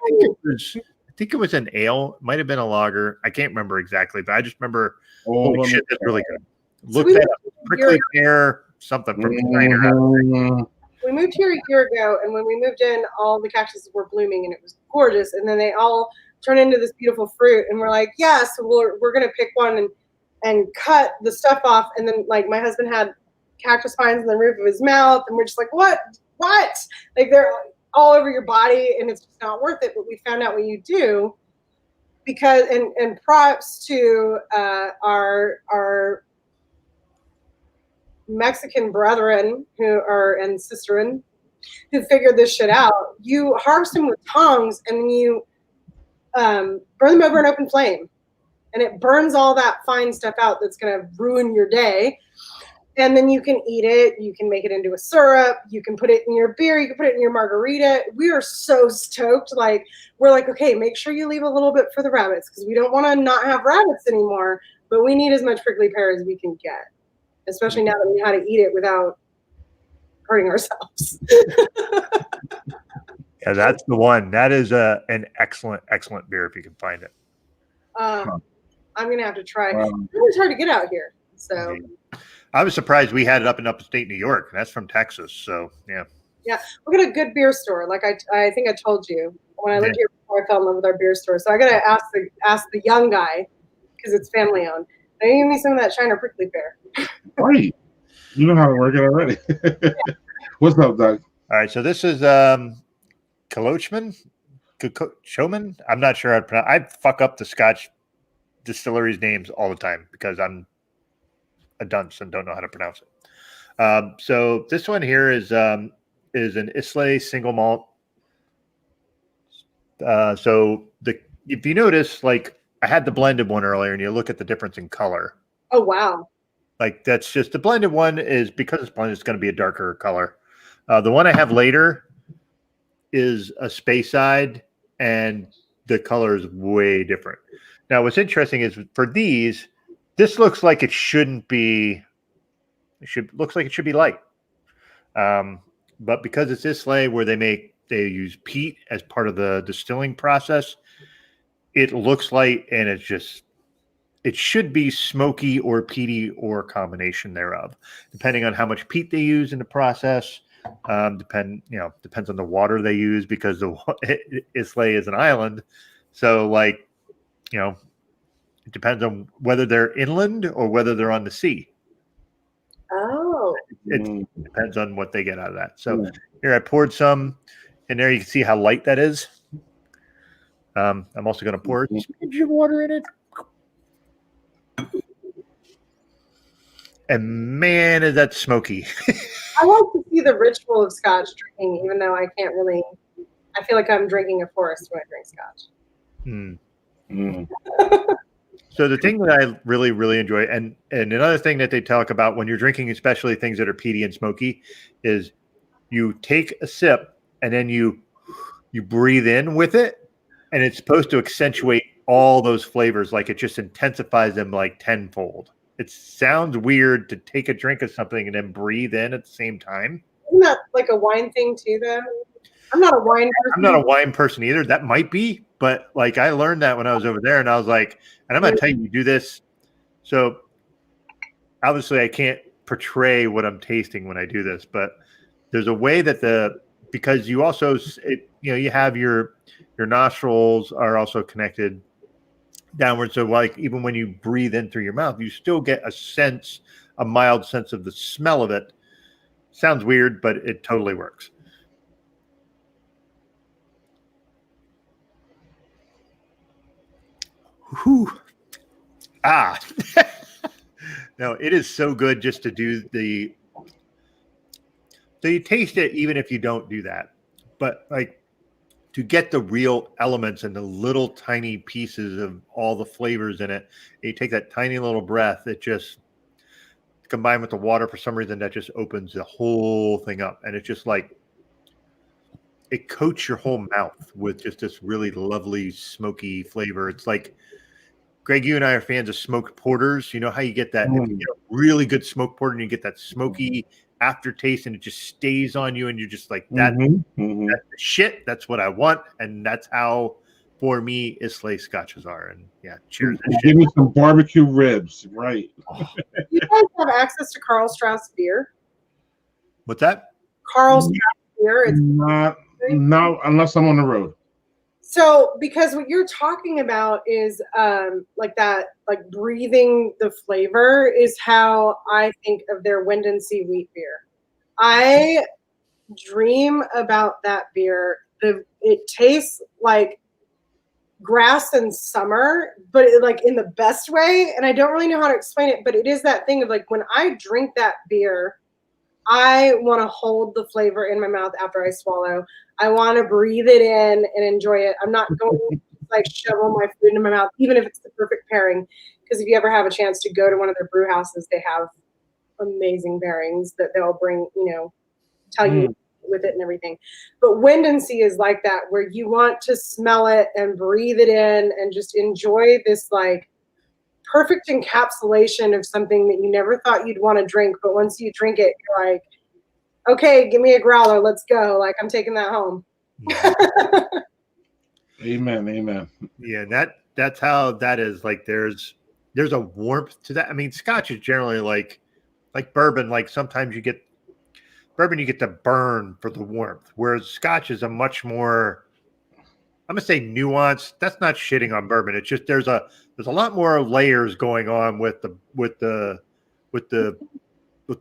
think it was an ale. Might have been a lager. I can't remember exactly, but I just remember. Holy shit, that's really good. Look that up. Prickly pear, something from Shiner. We moved here a year ago, and when we moved in, all the cactuses were blooming, and it was gorgeous. And then they all turned into this beautiful fruit, and we're like, yeah, so we're gonna pick one and cut the stuff off. And then, like, my husband had cactus spines in the roof of his mouth, and we're just like, what? Like, they're all over your body, and it's just not worth it. But we found out what you do, because and props to our Mexican brethren and sisterin who figured this shit out. You harvest them with tongs, and you burn them over an open flame, and it burns all that fine stuff out that's going to ruin your day. And then you can eat it. You can make it into a syrup. You can put it in your beer. You can put it in your margarita. We are so stoked. Like, we're like, okay, make sure you leave a little bit for the rabbits, because we don't want to not have rabbits anymore, but we need as much prickly pear as we can get, especially now that we know how to eat it without hurting ourselves. Yeah, that's the one. That is an excellent beer if you can find it. I'm going to have to try. It's hard to get out here. So I was surprised we had it up in upstate New York. That's from Texas. So, yeah. Yeah, we got a good beer store. Like I think I told you, when I lived here before, I fell in love with our beer store. So I got to ask the young guy, because it's family owned. Now, give me some of that Shiner prickly pear. Right. You know how to work it already. What's up, Doug? All right. So this is Showman. I'm not sure how to pronounce. I fuck up the Scotch distilleries' names all the time because I'm a dunce and don't know how to pronounce it. So this one here is an Islay single malt. So if you notice, like, I had the blended one earlier, and you look at the difference in color. Oh wow! Like, that's just the blended one is, because it's blended, it's going to be a darker color. The one I have later is a Speyside, and the color is way different. Now, what's interesting is for these, this looks like it shouldn't be. Looks like it should be light, but because it's Islay, where they use peat as part of the distilling process, it looks light, and it should be smoky or peaty or a combination thereof, depending on how much peat they use in the process. Depends on the water they use, because Islay is an island, so it depends on whether they're inland or whether they're on the sea. Oh, it depends on what they get out of that. So here I poured some in there. You can see how light that is. I'm also going to pour a smidge of water in it. And man, is that smoky. I like to see the ritual of Scotch drinking, even though I can't really I feel like I'm drinking a forest when I drink scotch. Mm. Mm. So the thing that I really, really enjoy, and another thing that they talk about when you're drinking, especially things that are peaty and smoky, is you take a sip and then you breathe in with it, and it's supposed to accentuate all those flavors. Like it just intensifies them like tenfold. It sounds weird to take a drink of something and then breathe in at the same time. Isn't that like a wine thing too, though? I'm not a wine person. I'm not a wine person either. That might be, but like I learned that when I was over there, and I was like, and I'm gonna tell you, you do this. So obviously, I can't portray what I'm tasting when I do this, but there's a way that because you also you have your nostrils are also connected downward. So like even when you breathe in through your mouth, you still get a mild sense of the smell of it. Sounds weird, but it totally works. Whew. Ah. No, it is so good just to do so you taste it even if you don't do that. But like to get the real elements and the little tiny pieces of all the flavors in it, you take that tiny little breath, it just combined with the water for some reason that just opens the whole thing up. And it's just like it coats your whole mouth with just this really lovely smoky flavor. It's like, Greg, you and I are fans of smoked porters. You know how you get that if you get a really good smoked porter and you get that smoky aftertaste and it just stays on you and you're just like, that's the shit. That's what I want. And that's how, for me, Islay scotches are. And yeah, cheers. Give me some barbecue ribs. Right. You guys have access to Carl Strauss beer? What's that? Carl Strauss beer. It's not unless I'm on the road. So, because what you're talking about is like that, like breathing the flavor is how I think of their Wind and Sea wheat beer. I dream about that beer. It tastes like grass in summer, but like in the best way. And I don't really know how to explain it, but it is that thing of like when I drink that beer, I want to hold the flavor in my mouth after I swallow. I want to breathe it in and enjoy it. I'm not going to like shovel my food in my mouth, even if it's the perfect pairing. Because if you ever have a chance to go to one of their brew houses, they have amazing pairings that they'll bring, tell you with it and everything. But Wind and Sea is like that, where you want to smell it and breathe it in and just enjoy this like perfect encapsulation of something that you never thought you'd want to drink. But once you drink it, you're like, okay, give me a growler. Let's go. Like I'm taking that home. Amen. Yeah, that's how that is. Like there's a warmth to that. I mean, Scotch is generally like bourbon. Like sometimes you get bourbon, you get the burn for the warmth, whereas Scotch is a much more, I'm gonna say nuanced. That's not shitting on bourbon. It's just there's a lot more layers going on with the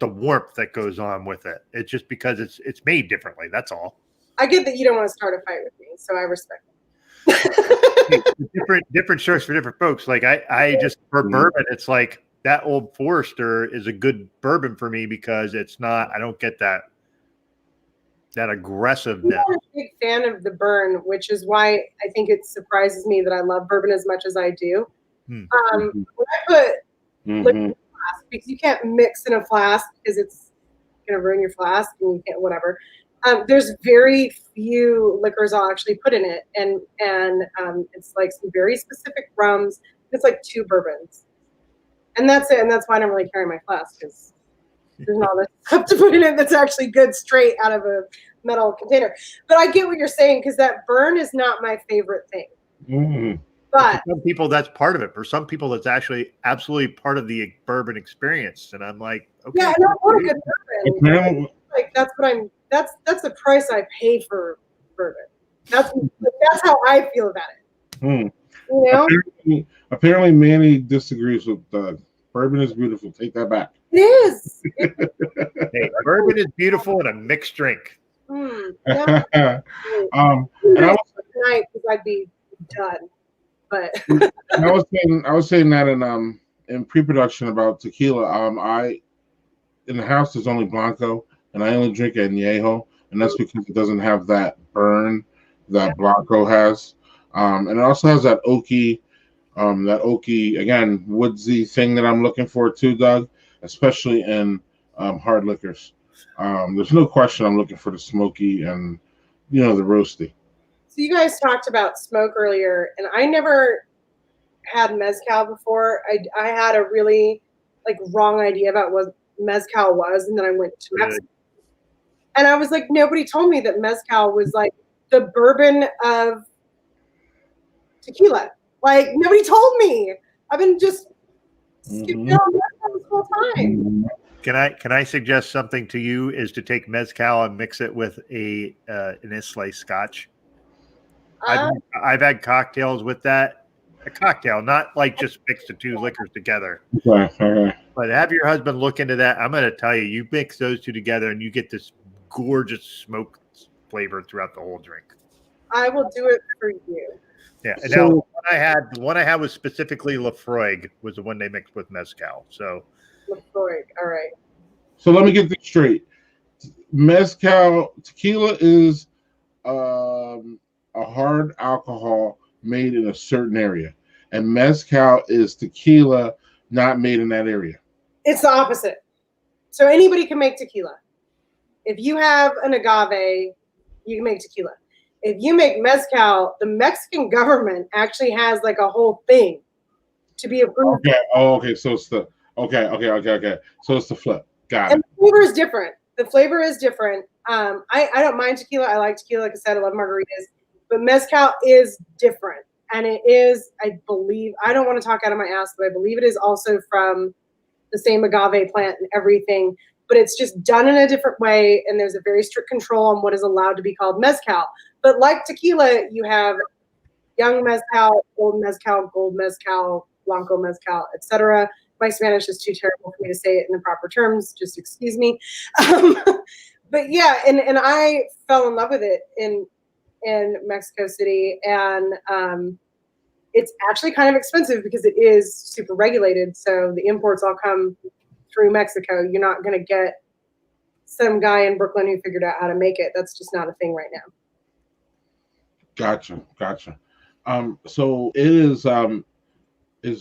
warmth that goes on with it. It's just because it's made differently. That's all. I get that you don't want to start a fight with me, so I respect it. different strokes for different folks. Like I just for bourbon, it's like that Old Forester is a good bourbon for me because it's not. I don't get that aggressiveness. I'm not a big fan of the burn, which is why I think it surprises me that I love bourbon as much as I do. When I put liquor in a flask, because you can't mix in a flask because it's going to ruin your flask and you can't whatever. There's very few liquors I'll actually put in it, and it's like some very specific rums. It's like 2 bourbons, and that's it. And that's why I don't really carry my flask because there's not enough stuff to put in it that's actually good straight out of a metal container. But I get what you're saying because that burn is not my favorite thing. But for some people, that's part of it. For some people, that's actually absolutely part of the bourbon experience. And I'm like, okay, yeah, and I want a good bourbon. Like that's what I'm. That's the price I pay for bourbon. That's how I feel about it. You know? Apparently, Manny disagrees with Doug. Bourbon is beautiful. Take that back. It is. Hey, bourbon is beautiful and a mixed drink. Yeah. And I was tonight because I'd be done. But I was saying that in pre-production about tequila. In the house there's only Blanco, and I only drink Añejo, and that's because it doesn't have that burn that Blanco has, and it also has that oaky again woodsy thing that I'm looking for too, Doug, especially in hard liquors. There's no question I'm looking for the smoky and the roasty. So you guys talked about smoke earlier, and I never had mezcal before. I had a really wrong idea about what mezcal was, and then I went to Mexico, and I was like, nobody told me that mezcal was like the bourbon of tequila. Like nobody told me. I've been just skipping on mezcal this whole time. Can I suggest something to you? Is to take mezcal and mix it with an Islay Scotch. I've had cocktails with that. A cocktail, not like just mix the two liquors together. Okay. But have your husband look into that. I'm going to tell you, you mix those two together and you get this gorgeous smoke flavor throughout the whole drink. I will do it for you. Yeah. And now the one I had was specifically Lafroig was the one they mixed with mezcal. So Lafroig, all right. So let me get this straight. Mezcal tequila is a hard alcohol made in a certain area, and mezcal is tequila not made in that area. It's the opposite. So anybody can make tequila. If you have an agave, you can make tequila. If you make mezcal, the Mexican government actually has like a whole thing to be approved. Okay. Oh, okay. So it's the okay. So it's the flip. Got it. And the flavor is different. The flavor is different. I don't mind tequila. I like tequila. Like I said, I love margaritas. But mezcal is different. And it is, I believe, I don't want to talk out of my ass, but I believe it is also from the same agave plant and everything. But it's just done in a different way. And there's a very strict control on what is allowed to be called mezcal. But like tequila, you have young mezcal, gold mezcal, blanco mezcal, etc. My Spanish is too terrible for me to say it in the proper terms. Just excuse me. But yeah, and I fell in love with it in Mexico City, and it's actually kind of expensive because it is super regulated. So the imports all come through Mexico. You're not going to get some guy in Brooklyn who figured out how to make it. That's just not a thing right now. Gotcha. So it is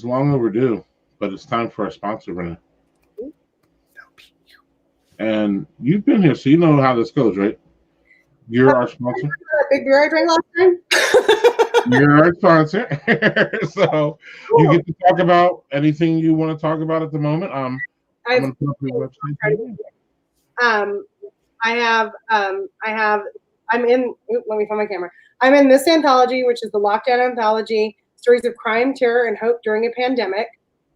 long overdue, but it's time for our sponsor, Renee. And you've been here, so you know how this goes, right? You're our sponsor. That big beer I drank last time. You're our sponsor. So you get to talk about anything you want to talk about at the moment. I'm going to put up your website. I'm in, let me find my camera. I'm in this anthology, which is the Lockdown Anthology, Stories of Crime, Terror, and Hope During a Pandemic.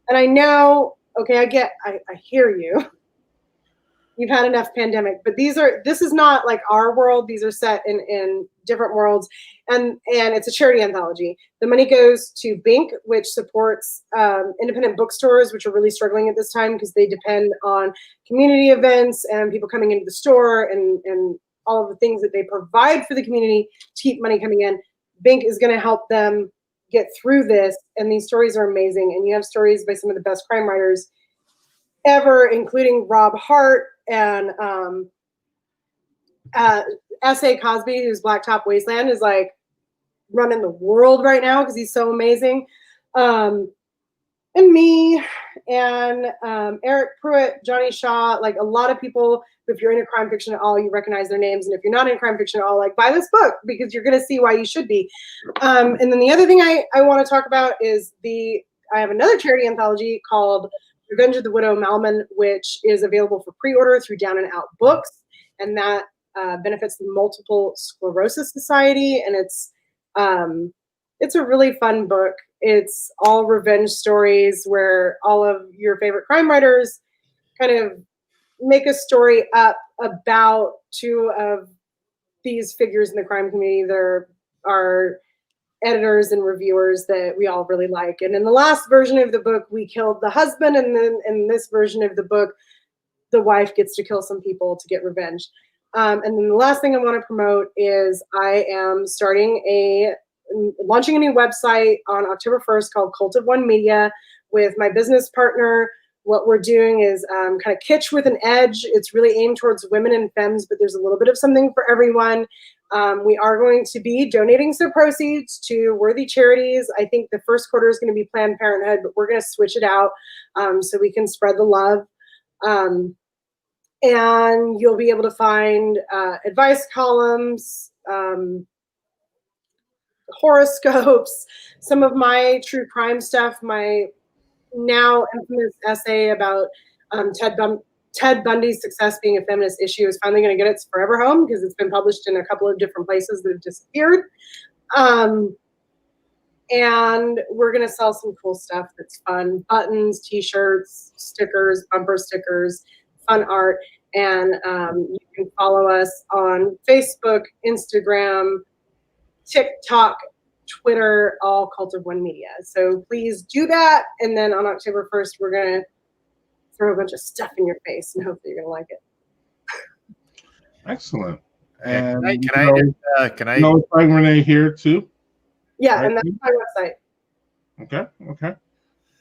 And I know, okay, I hear you. You've had enough pandemic, but this is not like our world. These are set in different worlds, and it's a charity anthology. The money goes to Bink, which supports independent bookstores, which are really struggling at this time because they depend on community events and people coming into the store and all of the things that they provide for the community to keep money coming in. Bink is going to help them get through this, and these stories are amazing. And you have stories by some of the best crime writers ever, including Rob Hart and S.A. Cosby, whose Blacktop Wasteland is like running the world right now because he's so amazing. And me and Eric Pruitt, Johnny Shaw, like a lot of people. If you're into crime fiction at all, you recognize their names. And if you're not in crime fiction at all, like buy this book because you're going to see why you should be. And then the other thing I want to talk about is I have another charity anthology called Revenge of the Widow Malman, which is available for pre-order through Down and Out Books, and that benefits the Multiple Sclerosis Society, and it's a really fun book. It's all revenge stories where all of your favorite crime writers kind of make a story up about two of these figures in the crime community. There are editors and reviewers that we all really like. And in the last version of the book, we killed the husband. And then in this version of the book, the wife gets to kill some people to get revenge. And then the last thing I want to promote is I am launching a new website on October 1st called Cult of One Media with my business partner. What we're doing is kind of kitsch with an edge. It's really aimed towards women and femmes, but there's a little bit of something for everyone. We are going to be donating some proceeds to worthy charities. I think the first quarter is going to be Planned Parenthood, but we're going to switch it out so we can spread the love. And you'll be able to find advice columns, horoscopes, some of my true crime stuff, my now infamous essay about Ted Bundy's success being a feminist issue is finally going to get its forever home because it's been published in a couple of different places that have disappeared. And we're going to sell some cool stuff that's fun: buttons, t-shirts, stickers, bumper stickers, fun art. And you can follow us on Facebook, Instagram, TikTok, Twitter, all Cult of One Media. So please do that. And then on October 1st, we're going to throw a bunch of stuff in your face and hopefully you're going to like it. Excellent. And can I find Renee here too? Yeah, Right. and that's my website. Okay.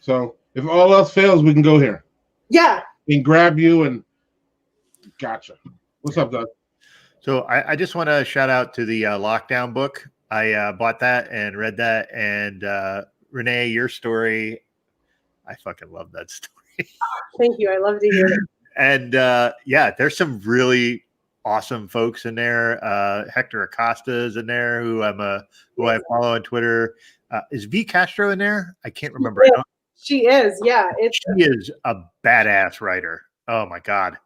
So if all else fails, we can go here. Yeah. And grab you and gotcha. What's up, Doug? So I just want to shout out to the lockdown book. I bought that and read that. And Renee, your story, I fucking love that story. Thank you. I love to hear it. And there's some really awesome folks in there. Hector Acosta is in there, who I follow on Twitter. Is V Castro in there? I can't remember. Yeah, she is. Yeah, she is a badass writer. Oh my god.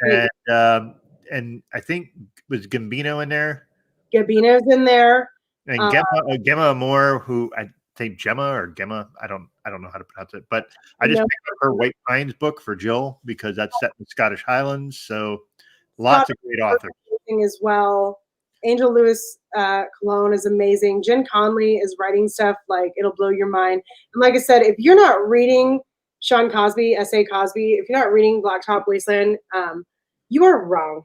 And I think was Gambino in there. Gambino's in there. And Gemma Moore, who I think Gemma or Gemma, I don't know how to pronounce it, but I just picked up her White Pines book for Jill because that's set in the Scottish Highlands. So lots of great authors as well. Angel Lewis Cologne is amazing. Jen Conley is writing stuff like it'll blow your mind. And like I said, if you're not reading Sean Cosby, S.A. Cosby, if you're not reading Blacktop Wasteland, you are wrong.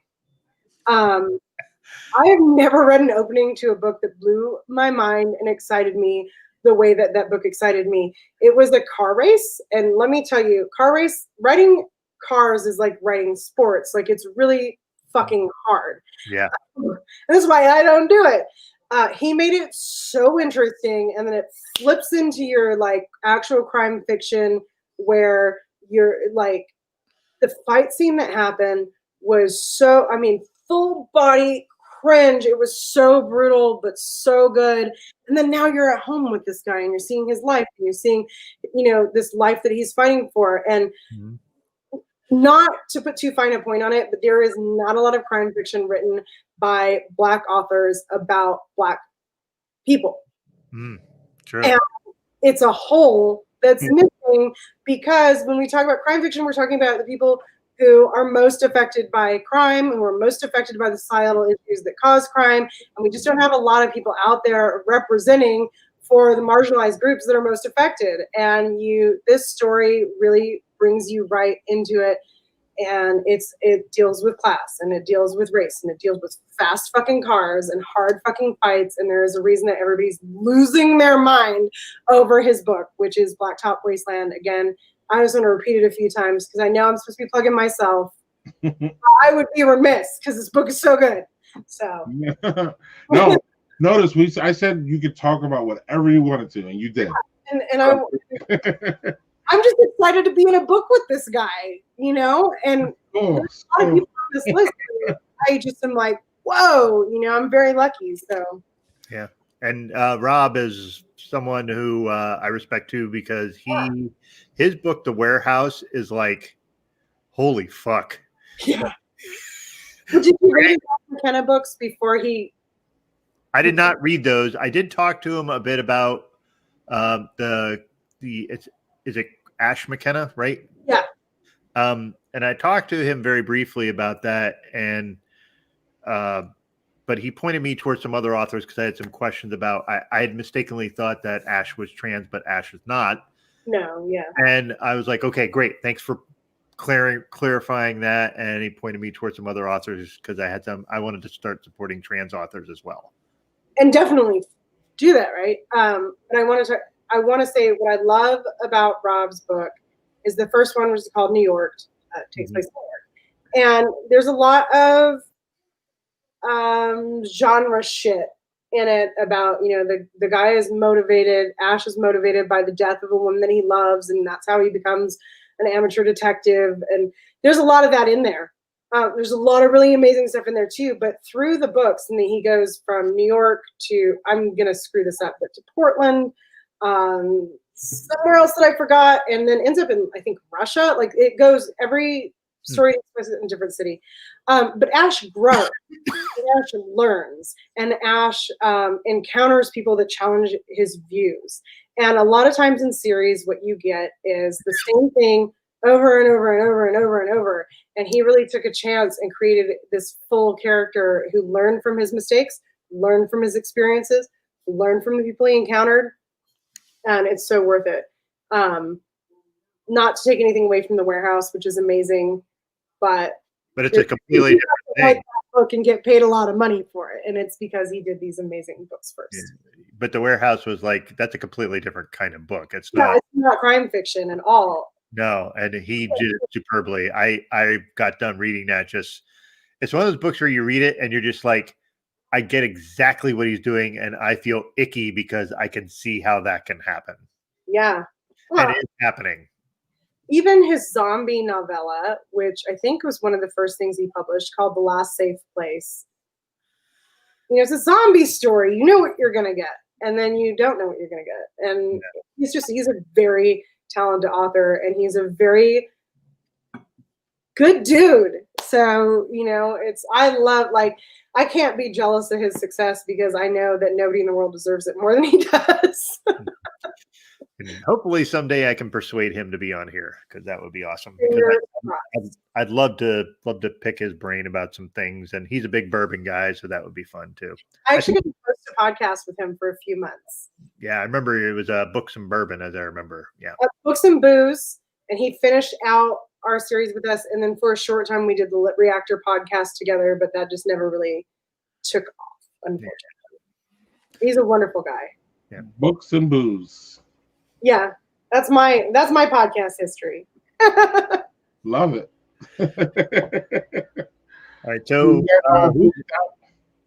I have never read an opening to a book that blew my mind and excited me the way that that book excited me. It was a car race. And let me tell you, writing cars is like writing sports. Like it's really fucking hard. Yeah. That's why I don't do it. He made it so interesting. And then it flips into your like actual crime fiction where you're like, the fight scene that happened was so, full body cringe. It was so brutal, but so good. And then now you're at home with this guy and you're seeing his life and you're seeing, this life that he's fighting for. And not to put too fine a point on it, but there is not a lot of crime fiction written by Black authors about Black people. True. And it's a hole that's missing because when we talk about crime fiction, we're talking about the people who are most affected by crime, who are most affected by the societal issues that cause crime. And we just don't have a lot of people out there representing for the marginalized groups that are most affected. And this story really brings you right into it. And it deals with class and it deals with race and it deals with fast fucking cars and hard fucking fights. And there's a reason that everybody's losing their mind over his book, which is Blacktop Wasteland. Again, I just want to repeat it a few times because I know I'm supposed to be plugging myself. I would be remiss because this book is so good. So no, notice I said you could talk about whatever you wanted to, and you did. And I'm just excited to be in a book with this guy, and there's a lot of people on this list. I just am like, whoa, I'm very lucky. So yeah. And Rob is someone who I respect too because his book, The Warehouse, is like, holy fuck. Yeah. Did you read McKenna books before he? I did not read those. I did talk to him a bit about is it Ash McKenna, right? Yeah. And I talked to him very briefly about that, and but he pointed me towards some other authors because I had some questions about. I had mistakenly thought that Ash was trans, but Ash is not. No, yeah. And I was like, okay, great, thanks for clarifying that. And he pointed me towards some other authors because I wanted to start supporting trans authors as well. And definitely do that, right? But I want to say what I love about Rob's book is the first one, which is called New York, takes place in New York. And there's a lot of genre shit in it about, the guy is motivated, Ash is motivated by the death of a woman that he loves, and that's how he becomes an amateur detective. And there's a lot of that in there. There's a lot of really amazing stuff in there too, but through the books, and then he goes from New York to, I'm going to screw this up, but to Portland, somewhere else that I forgot, and then ends up in, I think, Russia. Like, it goes, every story is in a different city. But Ash grows, and Ash learns, and Ash encounters people that challenge his views. And a lot of times in series, what you get is the same thing over and over and over and over and over. And he really took a chance and created this full character who learned from his mistakes, learned from his experiences, learned from the people he encountered. And it's so worth it. Not to take anything away from The Warehouse, which is amazing, but it's a completely different thing. Write that book and get paid a lot of money for it, and it's because he did these amazing books first. Yeah. But The Warehouse was like, that's a completely different kind of book. It's not crime fiction at all. No, and he did it superbly. I got done reading that. It's one of those books where you read it and you're just like, I get exactly what he's doing, and I feel icky because I can see how that can happen. Yeah. And it's happening. Even his zombie novella, which I think was one of the first things he published, called The Last Safe Place. It's a zombie story. You know what you're going to get, and then you don't know what you're going to get. And he's a very talented author, and he's a very good dude. So, I can't be jealous of his success because I know that nobody in the world deserves it more than he does. And hopefully someday I can persuade him to be on here, because that would be awesome. I'd love to pick his brain about some things, and he's a big bourbon guy, so that would be fun too. I actually got to host a podcast with him for a few months. Yeah, I remember it was Books and Bourbon, as I remember. Yeah, Books and Booze, and he finished out our series with us, and then for a short time we did the Lit Reactor podcast together, but that just never really took off, unfortunately. Yeah. He's a wonderful guy. Yeah, Books and Booze. Yeah, that's my podcast history. Love it. All right, so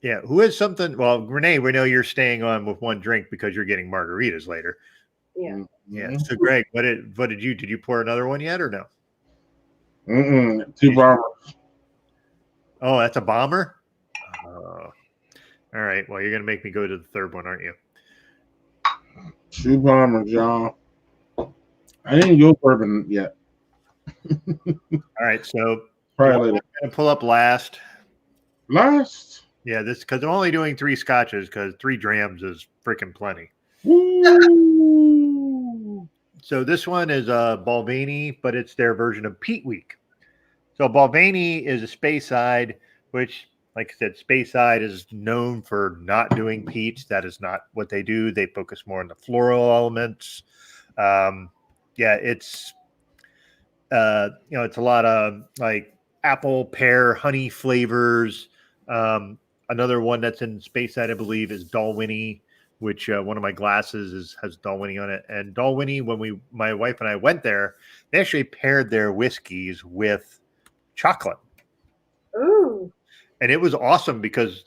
who has something? Well, Renee, we know you're staying on with one drink because you're getting margaritas later. Yeah. Yeah. So, Greg, what did you? Did you pour another one yet, or no? 2 bombers. Oh, that's a bomber. All right. Well, you're gonna make me go to the third one, aren't you? 2 bombers, y'all. I didn't go bourbon yet. All right, so probably I'm gonna pull up last. Last? Yeah, this because I'm only doing 3 scotches because 3 drams is freaking plenty. Woo! So this one is Balvenie, but it's their version of Peat Week. So Balvenie is a Speyside, which, like I said, Speyside is known for not doing peats. That is not what they do. They focus more on the floral elements. It's it's a lot of like apple, pear, honey flavors. Another one that's in Speyside, I believe, is Dalwhinnie, which one of my glasses has Dalwhinnie on it. And Dalwhinnie, when my wife and I went there, they actually paired their whiskeys with chocolate. Ooh. And it was awesome because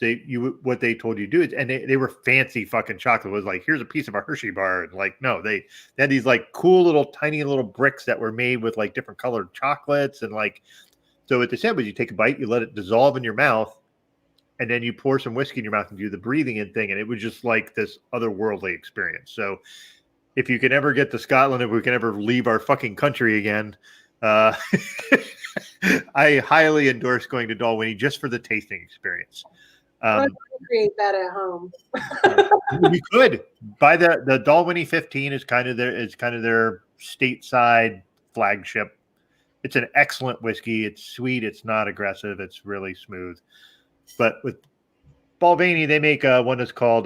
what they told you to do is, and they were fancy fucking chocolate. It was like, here's a piece of a Hershey bar. And like, no, they had these like cool little tiny little bricks that were made with like different colored chocolates. And like, so what they said was you take a bite, you let it dissolve in your mouth, and then you pour some whiskey in your mouth and do the breathing in thing. And it was just like this otherworldly experience. So if you can ever get to Scotland, if we can ever leave our fucking country again, I highly endorse going to Dalwhinnie just for the tasting experience. Create that at home. You could buy the Dalwhinnie 15 is kind of their stateside flagship. It's an excellent whiskey. It's sweet. It's not aggressive. It's really smooth. But with Balvenie, they make one that's called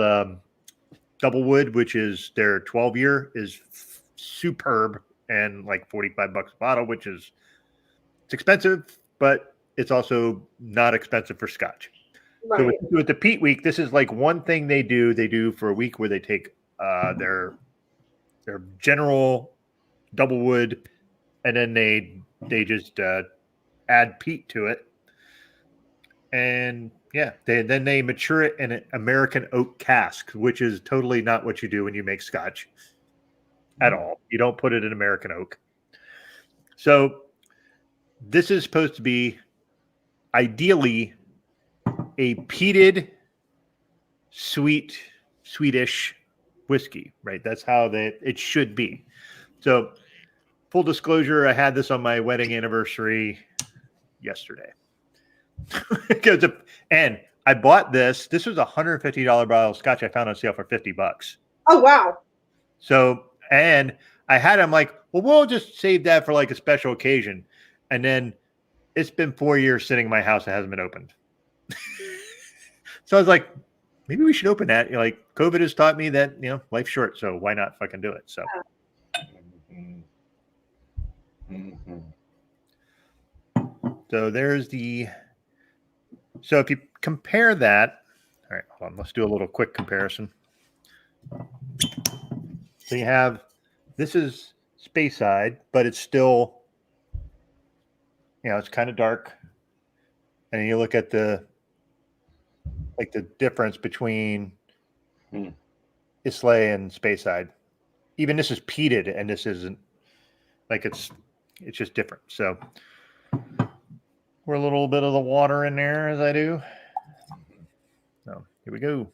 Doublewood, which is their 12-year, is superb and like $45 a bottle, which is it's expensive, but it's also not expensive for Scotch. Right. So with the Peat Week, this is like one thing they do for a week where they take their general Doublewood and then they just add peat to it. And yeah, then they mature it in an American oak cask, which is totally not what you do when you make scotch at all. You don't put it in American oak. So this is supposed to be ideally a peated, Swedish whiskey, right? That's how it should be. So full disclosure, I had this on my wedding anniversary yesterday. And I bought this. This was a $150 bottle of scotch I found on sale for $50. Oh, wow. So, and I had, I'm like, well, we'll just save that for like a special occasion. And then it's been 4 years sitting in my house. It hasn't been opened. So I was like, maybe we should open that. Like, COVID has taught me that, life's short. So why not fucking do it? So. So there's so if you compare that, all right, hold on, let's do a little quick comparison. So you have, this is Speyside, but it's still, it's kind of dark. And you look at the difference between Islay and Speyside. Even this is peated and this isn't, like it's just different. So we're a little bit of the water in there as I do. So here we go.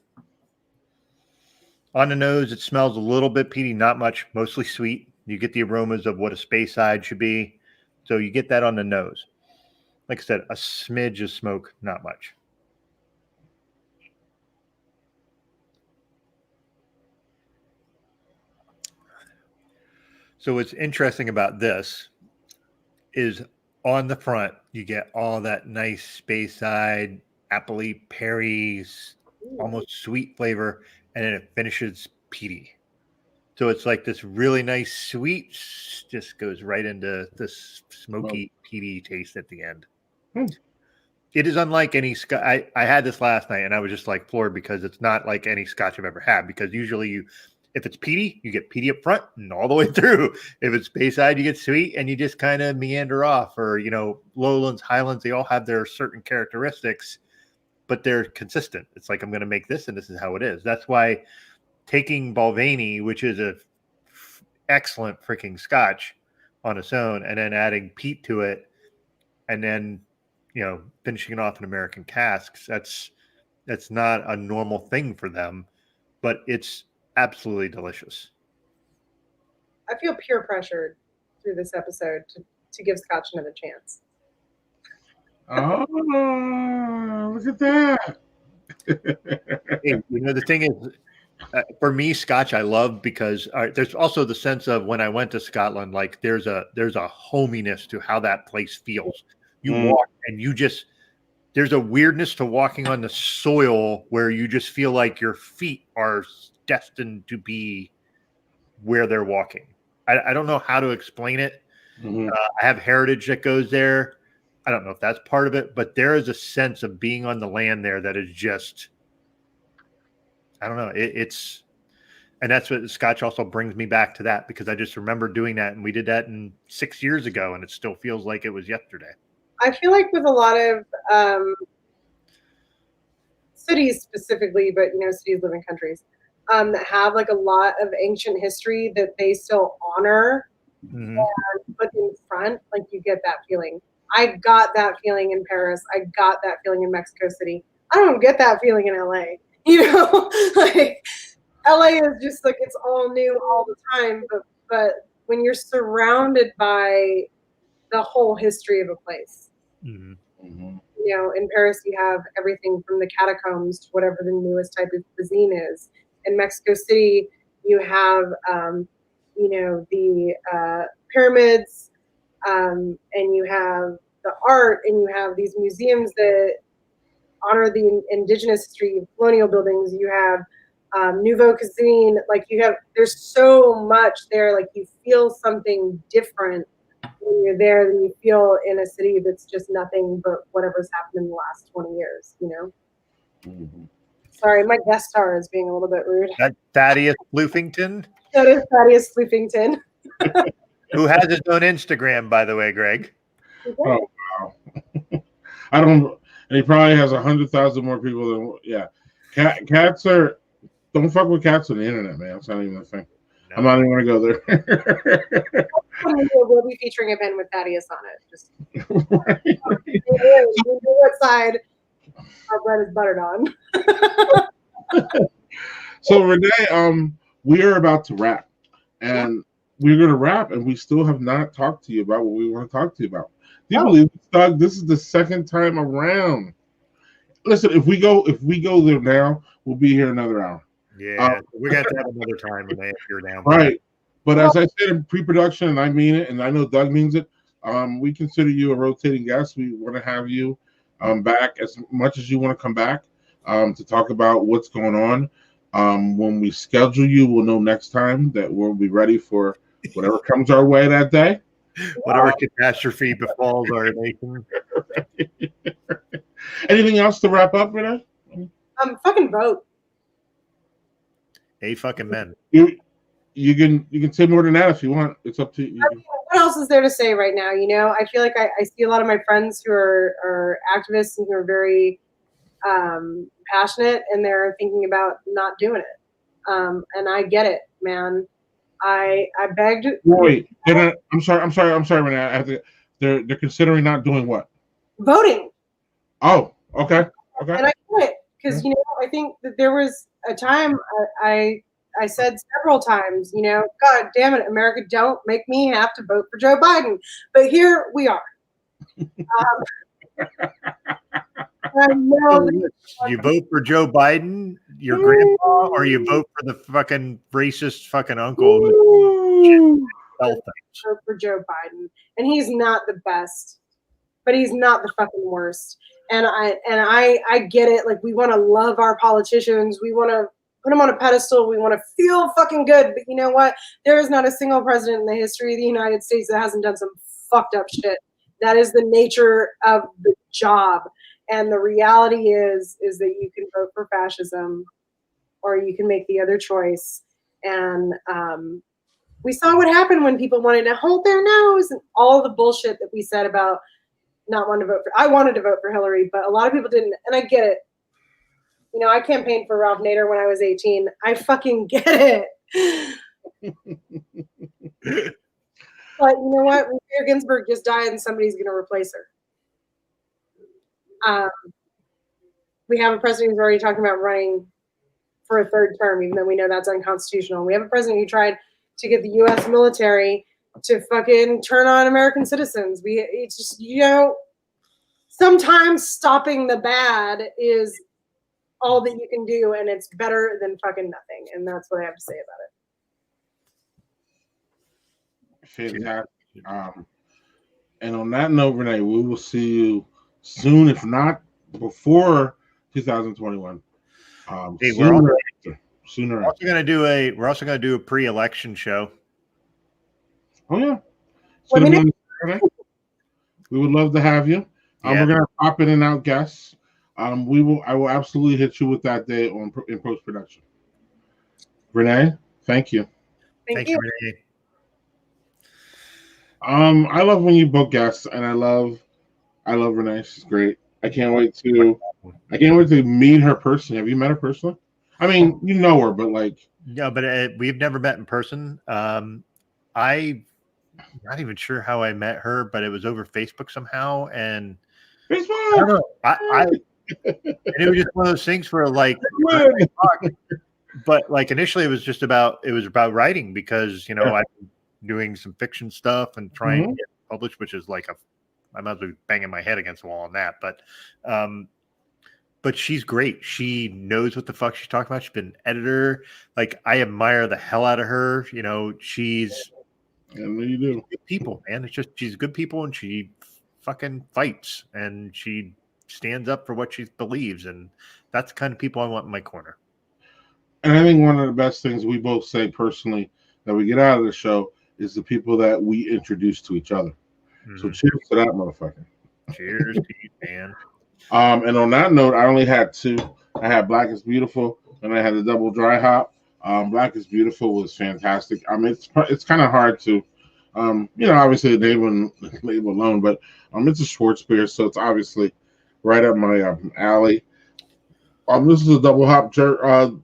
On the nose, it smells a little bit peaty, not much, mostly sweet. You get the aromas of what a Speyside should be. So you get that on the nose. Like I said, a smidge of smoke, not much. So what's interesting about this is on the front, you get all that nice Speyside, appley, berries, almost sweet flavor, and then it finishes peaty. So it's like this really nice sweet, just goes right into this smoky, peaty taste at the end. It is unlike any scotch. I had this last night, and I was just like floored because it's not like any scotch I've ever had. Because usually if it's peaty, you get peaty up front and all the way through. If it's Speyside, you get sweet and you just kind of meander off. Or, lowlands, highlands, they all have their certain characteristics, but they're consistent. It's like, I'm going to make this and this is how it is. That's why taking Balvenie, which is a excellent freaking scotch on its own, and then adding peat to it, and then, finishing it off in American casks, that's not a normal thing for them, but it's absolutely delicious. I feel peer pressured through this episode to give scotch another chance. Oh, look at that. Hey, the thing is, for me, scotch I love because there's also the sense of when I went to Scotland, like there's a hominess to how that place feels. You walk and there's a weirdness to walking on the soil where you just feel like your feet are destined to be where they're walking. I don't know how to explain it. I have heritage that goes there. I don't know if that's part of it, but there is a sense of being on the land there that is just, I don't know. And that's what scotch also brings me back to that, because I just remember doing that, and we did that 6 years ago, and it still feels like it was yesterday. I feel like with a lot of cities specifically, but cities live in countries that have like a lot of ancient history that they still honor and put in front. Like you get that feeling. I got that feeling in Paris. I got that feeling in Mexico City. I don't get that feeling in LA. Like LA is just like it's all new all the time. But when you're surrounded by the whole history of a place. In Paris, you have everything from the catacombs to whatever the newest type of cuisine is. In Mexico City, you have, the pyramids, and you have the art, and you have these museums that honor the indigenous history, colonial buildings. You have Nouveau cuisine. Like there's so much there. Like you feel something different when you're there than you feel in a city that's just nothing but whatever's happened in the last 20 years, Sorry, my guest star is being a little bit rude. That Thaddeus Floofington? That is Thaddeus Floofington. Who has his own Instagram, by the way, Greg. Oh, wow. I don't, and he probably has 100,000 more people than yeah. Cats are don't fuck with cats on the internet, man. It's not even a thing. No. I'm not even gonna go there. We'll be featuring a pen with Thaddeus on it. Just Right. we know what side our bread is buttered on. So Renee, we are about to wrap, and we're gonna wrap, and we still have not talked to you about what we want to talk to you about. Do you believe, Doug? This is the second time around. Listen, if we go there now, we'll be here another hour. Yeah, we got to have another time, Renee, if you're down. Right. But as I said in pre-production, and I mean it, and I know Doug means it, we consider you a rotating guest. We want to have you back as much as you want to come back to talk about what's going on. When we schedule you, we'll know next time that we'll be ready for whatever comes our way that day. Whatever catastrophe befalls our nation. Anything else to wrap up, Renee? Fucking vote. Hey, fucking men. You can say more than that if you want. It's up to you. I mean, what else is there to say right now? You know, I feel like I see a lot of my friends who are activists and who are very passionate, and they're thinking about not doing it. And I get it, man. I begged. Wait, I'm sorry, Renee. I have to, they're considering not doing what? Voting. Oh, okay. And I get it because you know I think that there was a time I said several times, you know, God damn it, America, don't make me have to vote for Joe Biden. But here we are. I know you vote for Joe Biden, your grandpa, or you vote for the fucking racist fucking uncle who vote for Joe Biden, and he's not the best, but he's not the fucking worst. And I get it. Like, we want to love our politicians. We want to put them on a pedestal. We want to feel fucking good. But you know what? There is not a single president in the history of the United States that hasn't done some fucked up shit. That is the nature of the job. And the reality is that you can vote for fascism, or you can make the other choice. And we saw what happened when people wanted to hold their nose and all the bullshit that we said about not wanting to vote for. I wanted to vote for Hillary, but a lot of people didn't, and I get it. You know, I campaigned for Ralph Nader when I was 18. I fucking get it. But you know what? Ruth Bader Ginsburg just died, and somebody's going to replace her. We have a president who's already talking about running for a third term, even though we know that's unconstitutional. We have a president who tried to get the U.S. military to fucking turn on American citizens. It's just, you know, sometimes stopping the bad is all that you can do, and it's better than fucking nothing. And that's what I have to say about it. Fantastic. And on that note, Renee, we will see you soon, if not before 2021. Hey, Sooner. We're also gonna do a pre-election show. Oh yeah. We would love to have you. We're gonna pop in and out guests. I will absolutely hit you with that day in post-production. Renee, thank you. Thank you. Renee. I love when you book guests, and I love Renee. She's great. I can't wait to meet her personally. Have you met her personally? I mean, you know her, but like, no, but we've never met in person. I'm not even sure how I met her, but it was over Facebook somehow, and Facebook. I don't know. And it was just one of those things where like, but like initially it was about writing, because you know I'm doing some fiction stuff and trying to get published, which is like I might be banging my head against the wall on that, but she's great. She knows what the fuck she's talking about. She's been an editor. Like, I admire the hell out of her. You know, she's you do. Good people, man. It's just she's good people, and she fucking fights, and she stands up for what she believes, and that's the kind of people I want in my corner. And I think one of the best things we both say personally that we get out of the show is the people that we introduce to each other. Mm-hmm. So cheers to that, motherfucker. Cheers to you, man. And on that note, I only had two. I had Black is Beautiful, and I had a double dry hop. Black is Beautiful was fantastic. I mean, it's kind of hard to, you know, obviously the label alone, but it's a Schwartz beer, so it's obviously right up my alley. This is a double hop German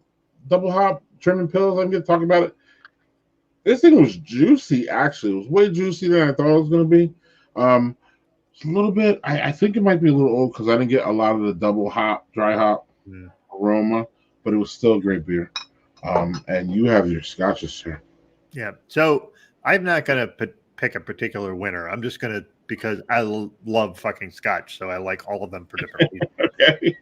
pills. I'm going to talk about it. This thing was juicy. Actually, it was way juicy than I thought it was going to be. It's a little bit. I think it might be a little old because I didn't get a lot of the double hop, dry hop aroma, but it was still a great beer. And you have your scotches here. Yeah. So I'm not going to pick a particular winner. I'm just going to, because I love fucking scotch. So I like all of them for different reasons. Okay.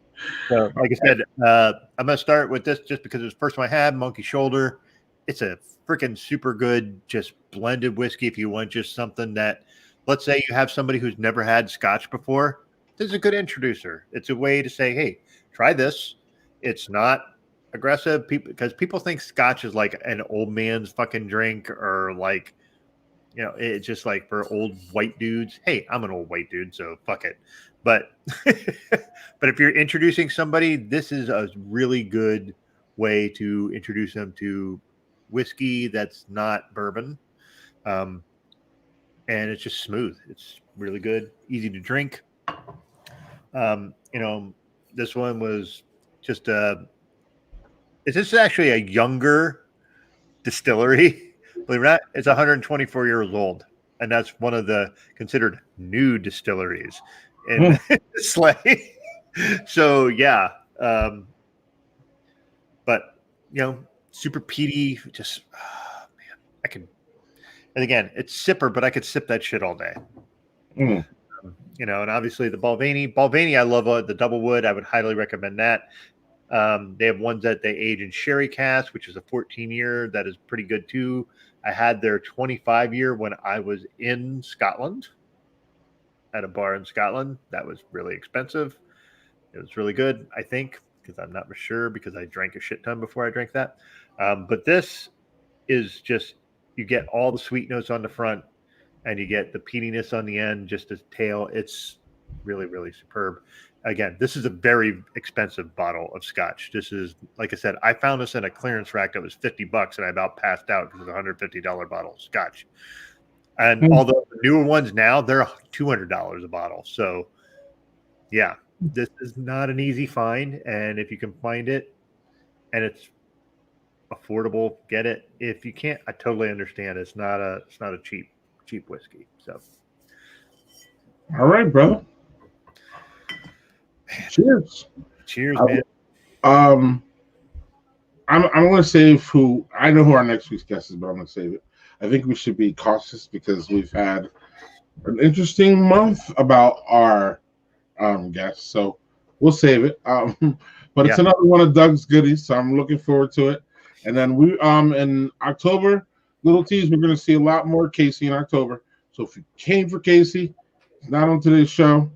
So, like I said, I'm going to start with this just because it was the first one I had, Monkey Shoulder. It's a freaking super good, just blended whiskey. If you want just something that, let's say you have somebody who's never had scotch before, this is a good introducer. It's a way to say, hey, try this. It's not aggressive, because people think scotch is like an old man's fucking drink, or like, you know, it's just like for old white dudes. Hey, I'm an old white dude, so fuck it. But but if you're introducing somebody, this is a really good way to introduce them to whiskey that's not bourbon. And it's just smooth. It's really good, easy to drink. You know, this one was just this is actually a younger distillery. Believe it or not, it's 124 years old, and that's one of the considered new distilleries in Slay. So yeah, but you know, super peaty. Just man, I could. And again, it's sipper, but I could sip that shit all day. You know, and obviously the Balvenie, I love the double wood. I would highly recommend that. They have ones that they age in sherry cask, which is a 14-year. That is pretty good too. I had their 25-year when I was in Scotland at a bar in Scotland. That was really expensive. It was really good, I think, because I'm not sure, because I drank a shit ton before I drank that. But this is just, you get all the sweet notes on the front and you get the peatiness on the end, just a tail. It's really, really superb. Again, this is a very expensive bottle of scotch. This is, like I said, I found this in a clearance rack that was $50 and I about passed out because it's a $150 bottle of scotch. And although the newer ones now, they're $200 a bottle. So yeah, this is not an easy find. And if you can find it and it's affordable, get it. If you can't, I totally understand. It's not a cheap whiskey. So all right, brother. Cheers. Cheers, man. I'm going to save who I know who our next week's guest is, but I'm going to save it. I think we should be cautious because we've had an interesting month about our guests, so we'll save it. But it's another one of Doug's goodies, so I'm looking forward to it. And then we in October, little tease, we're going to see a lot more Casey in October. So if you came for Casey, it's not on today's show,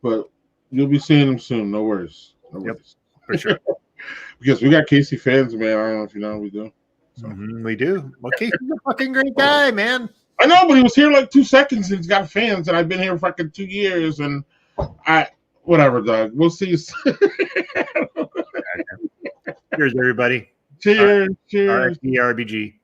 but you'll be seeing him soon. No worries. No worries. For sure. Because we got Casey fans, man. I don't know if you know, we do. So. We do. Well, Casey's a fucking great guy, man. I know, but he was here like 2 seconds and he's got fans, and I've been here for fucking 2 years, and whatever, Doug. We'll see you soon. Cheers, everybody. Cheers. Cheers. RBG.